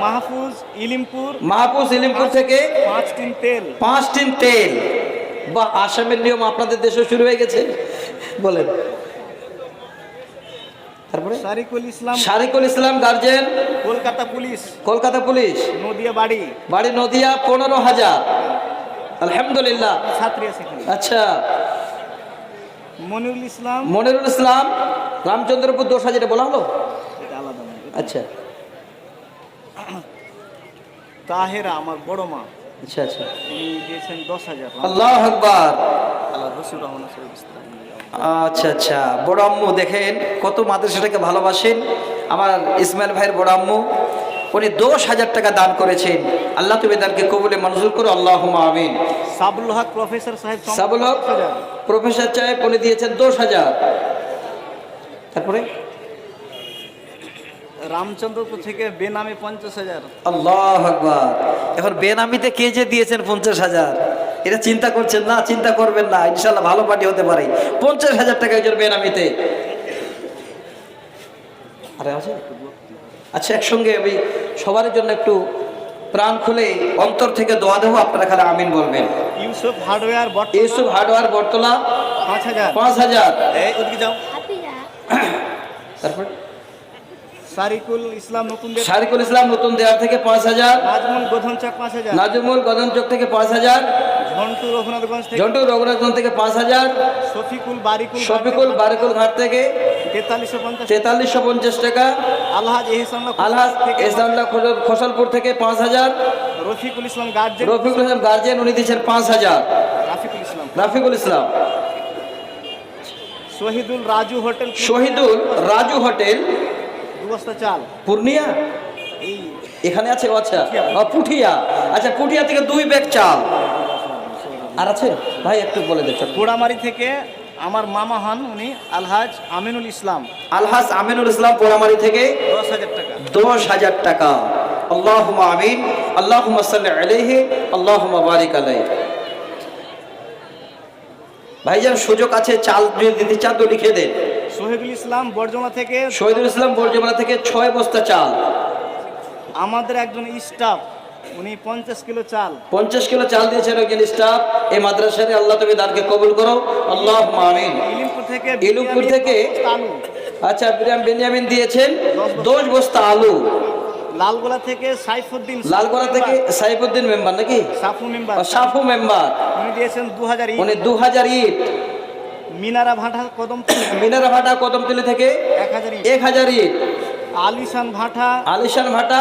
মাহফুজ ইলিমপুর, মাহফুজ ইলিমপুর থেকে 5 টিন তেল, 5 টিন তেল। বা আসামের নিয়ম আপনাদের দেশে শুরু হয়ে গেছে, বলেন। তারপরে Sharikul Islam guardian Kolkata police, Kolkata police Nadia বাড়ি, বাড়ি নদিয়া 15000, আলহামদুলিল্লাহ। ছাত্রী আছে এখানে। আচ্ছা মনিরুল ইসলাম, মনিরুল ইসলাম রামচন্দ্রপুর 10000, যেটা বলা হলো। এটা আলাদা না। আচ্ছা তাহেরা আমার বড় মা আচ্ছা আচ্ছা, উনি দিয়েছেন 10,000। আল্লাহ আকবার। আলহাজ হসিবুর রহমান সাহেব ইসলাম। আচ্ছা আচ্ছা, বড় আম্মু দেখেন কত মাদ্রাসাটাকে ভালোবাসেন। আমার ইসমাইল ভাইয়ের বড় আম্মু, উনি 10,000 টাকা দান করেছেন। আল্লাহ তুমি দানকে কবুলে মঞ্জুর করো, আল্লাহুম্মা আমিন। সাবুল হক প্রফেসর সাহেব সাবুল হক প্রফেসর সাহেব উনি দিয়েছেন 10,000। তারপরে রামচন্দ্রপুর থেকে বেনামে 50,000। আল্লাহ আকবার। এখন বেনামিতে কে যে দিয়েছেন 50,000, এটা চিন্তা করছেন না? চিন্তা করবেন না, ইনশাল্লাহ ভালো পার্টি হতে পারে। 50,000 টাকা একজন বেনামিতে। আরে আছে? আচ্ছা, একসঙ্গে আমি সবার জন্য একটু প্রাণ খুলে অন্তর থেকে দোয়া দেবো, আপনারা খালি আমিন বলবেন। ইউসুফ হার্ডওয়্যার ইউসুফ হার্ডওয়্যার বটতলা 5,000। 5,000। এই ওদিকে যাও। তারপর সারিকুল ইসলাম নতুন দেশ, শারিকুল ইসলাম নতুন দেয়ার থেকে 5,000। নাজমুল গোধনচক 5,000। নাজমুল গদনচক থেকে 5,000। ঝন্টু রঘুনাথগঞ্জ থেকে, ঝন্টু রঘুনাথগঞ্জ থেকে 5,000। শফিকুল বারিকুল শফিকুল বারিকুল ঘাট থেকে 4350। 4350 টাকা। আলহাজ এহসানুল্লাহ আলহাজ থেকে, ইসলামুল্লাহ খোসলপুর থেকে 5,000। রফিকুল ইসলাম গার্জেন, রফিকুল ইসলাম গার্জিয়ান উনি দিয়েছেন 5,000। রাফিকুল ইসলাম, রাফিকুল ইসলাম। শহীদুল রাজু হোটেল, শহীদুল রাজু হোটেল 2 বস্তা চাল। পূর্ণিয়া এই এখানে আছে? ও আচ্ছা, পুঠিয়া। আচ্ছা, পুঠিয়া থেকে 2 ব্যাগ চাল। আর আছে ভাই, একটু বলে দেখুন। পোড়ামারি থেকে আমার মামা হন উনি আলহাজ আমিনুল ইসলাম, আলহাজ আমিনুল ইসলাম পোড়ামারি থেকে 10,000 টাকা। 10,000 টাকা। আল্লাহুম্মা আমিন, আল্লাহুম্মা সাল্লি আলাইহি, আল্লাহুম্মা বারিক আলাইহি। ভাইজান সুযোগ আছে, চাল যদি দিতে চান তো লিখে দেন। শহীদুল ইসলাম বর্জমা থেকে, শহীদুল ইসলাম বর্জমালা থেকে 6 বস্তা চাল। আমাদের একজন স্টাফ উনি 50 কিলো চাল। 50 কিলো চাল দিয়েছেন একজন স্টাফ এই মাদ্রাসায়। আল্লাহ তুমি দানকে কবুল করো, আল্লাহুম্মা আমিন। ইলিমপুর থেকে, ইলিমপুর থেকে আলু। আচ্ছা, বেনিয়ামিন দিয়েছেন 10 বস্তা আলু। লালগোলা থেকে সাইফুদ্দিন, লালগোলা থেকে সাইফুদ্দিন মেম্বার নাকি? সাফু মেম্বার, সাফু মেম্বার উনি দিয়েছেন 2000 ইট। উনি 2000 ইট। মিনারা ভাটা কদম, মিনারা ভাটা কদমতলি থেকে 1000 ইট। 1000 ইট। আলিশান ভাটা, আলিশান ভাটা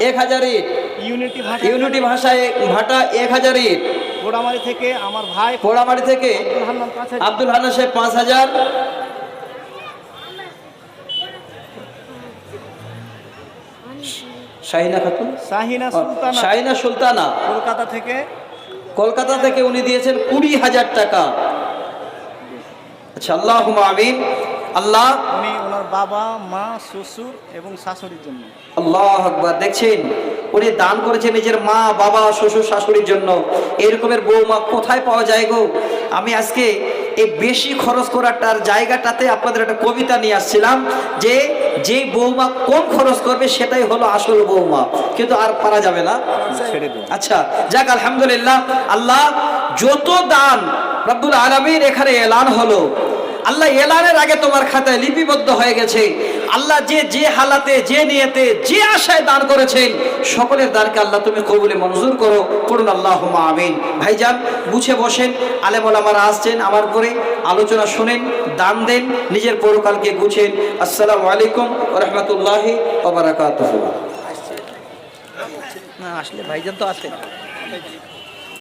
1000 ইট। ইউনিটি ভাটা, ইউনিটি ভাষায় ভাটা 1000 ইট। পোড়ামারি থেকে আমার ভাই পোড়ামারি থেকে আব্দুল হান্নান 5,000। আব্দুল হান্নান সাহেব 5,000। শাহিনা খাতুন, শাহিনা সুলতানা শাহিনা সুলতানা কলকাতা থেকে, কলকাতা থেকে উনি দিয়েছেন 20,000 টাকা। আচ্ছা, আল্লাহুম্মা আমিন। আল্লাহ উনি ওনার বাবা মা শ্বশুর এবং শাশুড়ির জন্য। আল্লাহ আকবার। দেখছেন উনি দান করেছেন নিজের মা বাবা শ্বশুর শাশুড়ির জন্য। এরকমের বৌমা কোথায় পাওয়া যায় গো? আমি আজকে এই বেশি খরচ করাটার জায়গাটাতে আপনাদের একটা কবিতা নিয়ে আসছিলাম, যে যে বৌমা কম খরচ করবে সেটাই হলো আসল বৌমা, কিন্তু আর পারা যাবে না। আচ্ছা যাক, আলহামদুলিল্লাহ। আল্লাহ যত দান রব্বুল আলামিন এখানে এলান হলো, আল্লাহ এলানের আগে তোমার খাতায় লিপিবদ্ধ হয়ে গেছে। আল্লাহ যে যে হালাতে, যে নিয়তে, যে আশায় দান করেছেন সকলের দানকে আল্লাহ তুমি কবুলে মঞ্জুর করো, পড়ুন আল্লাহুম্মা আমিন। ভাইজান বুঝে বসেন, আলেম ওলামারা আসছেন, আমার পরে আলোচনা শুনেন, দান দেন, নিজের পরকালকে গুছেন। আসসালামু আলাইকুম ওয়া রাহমাতুল্লাহি ওয়া বারাকাতুহু। না আসলে ভাইজান তো আসেন।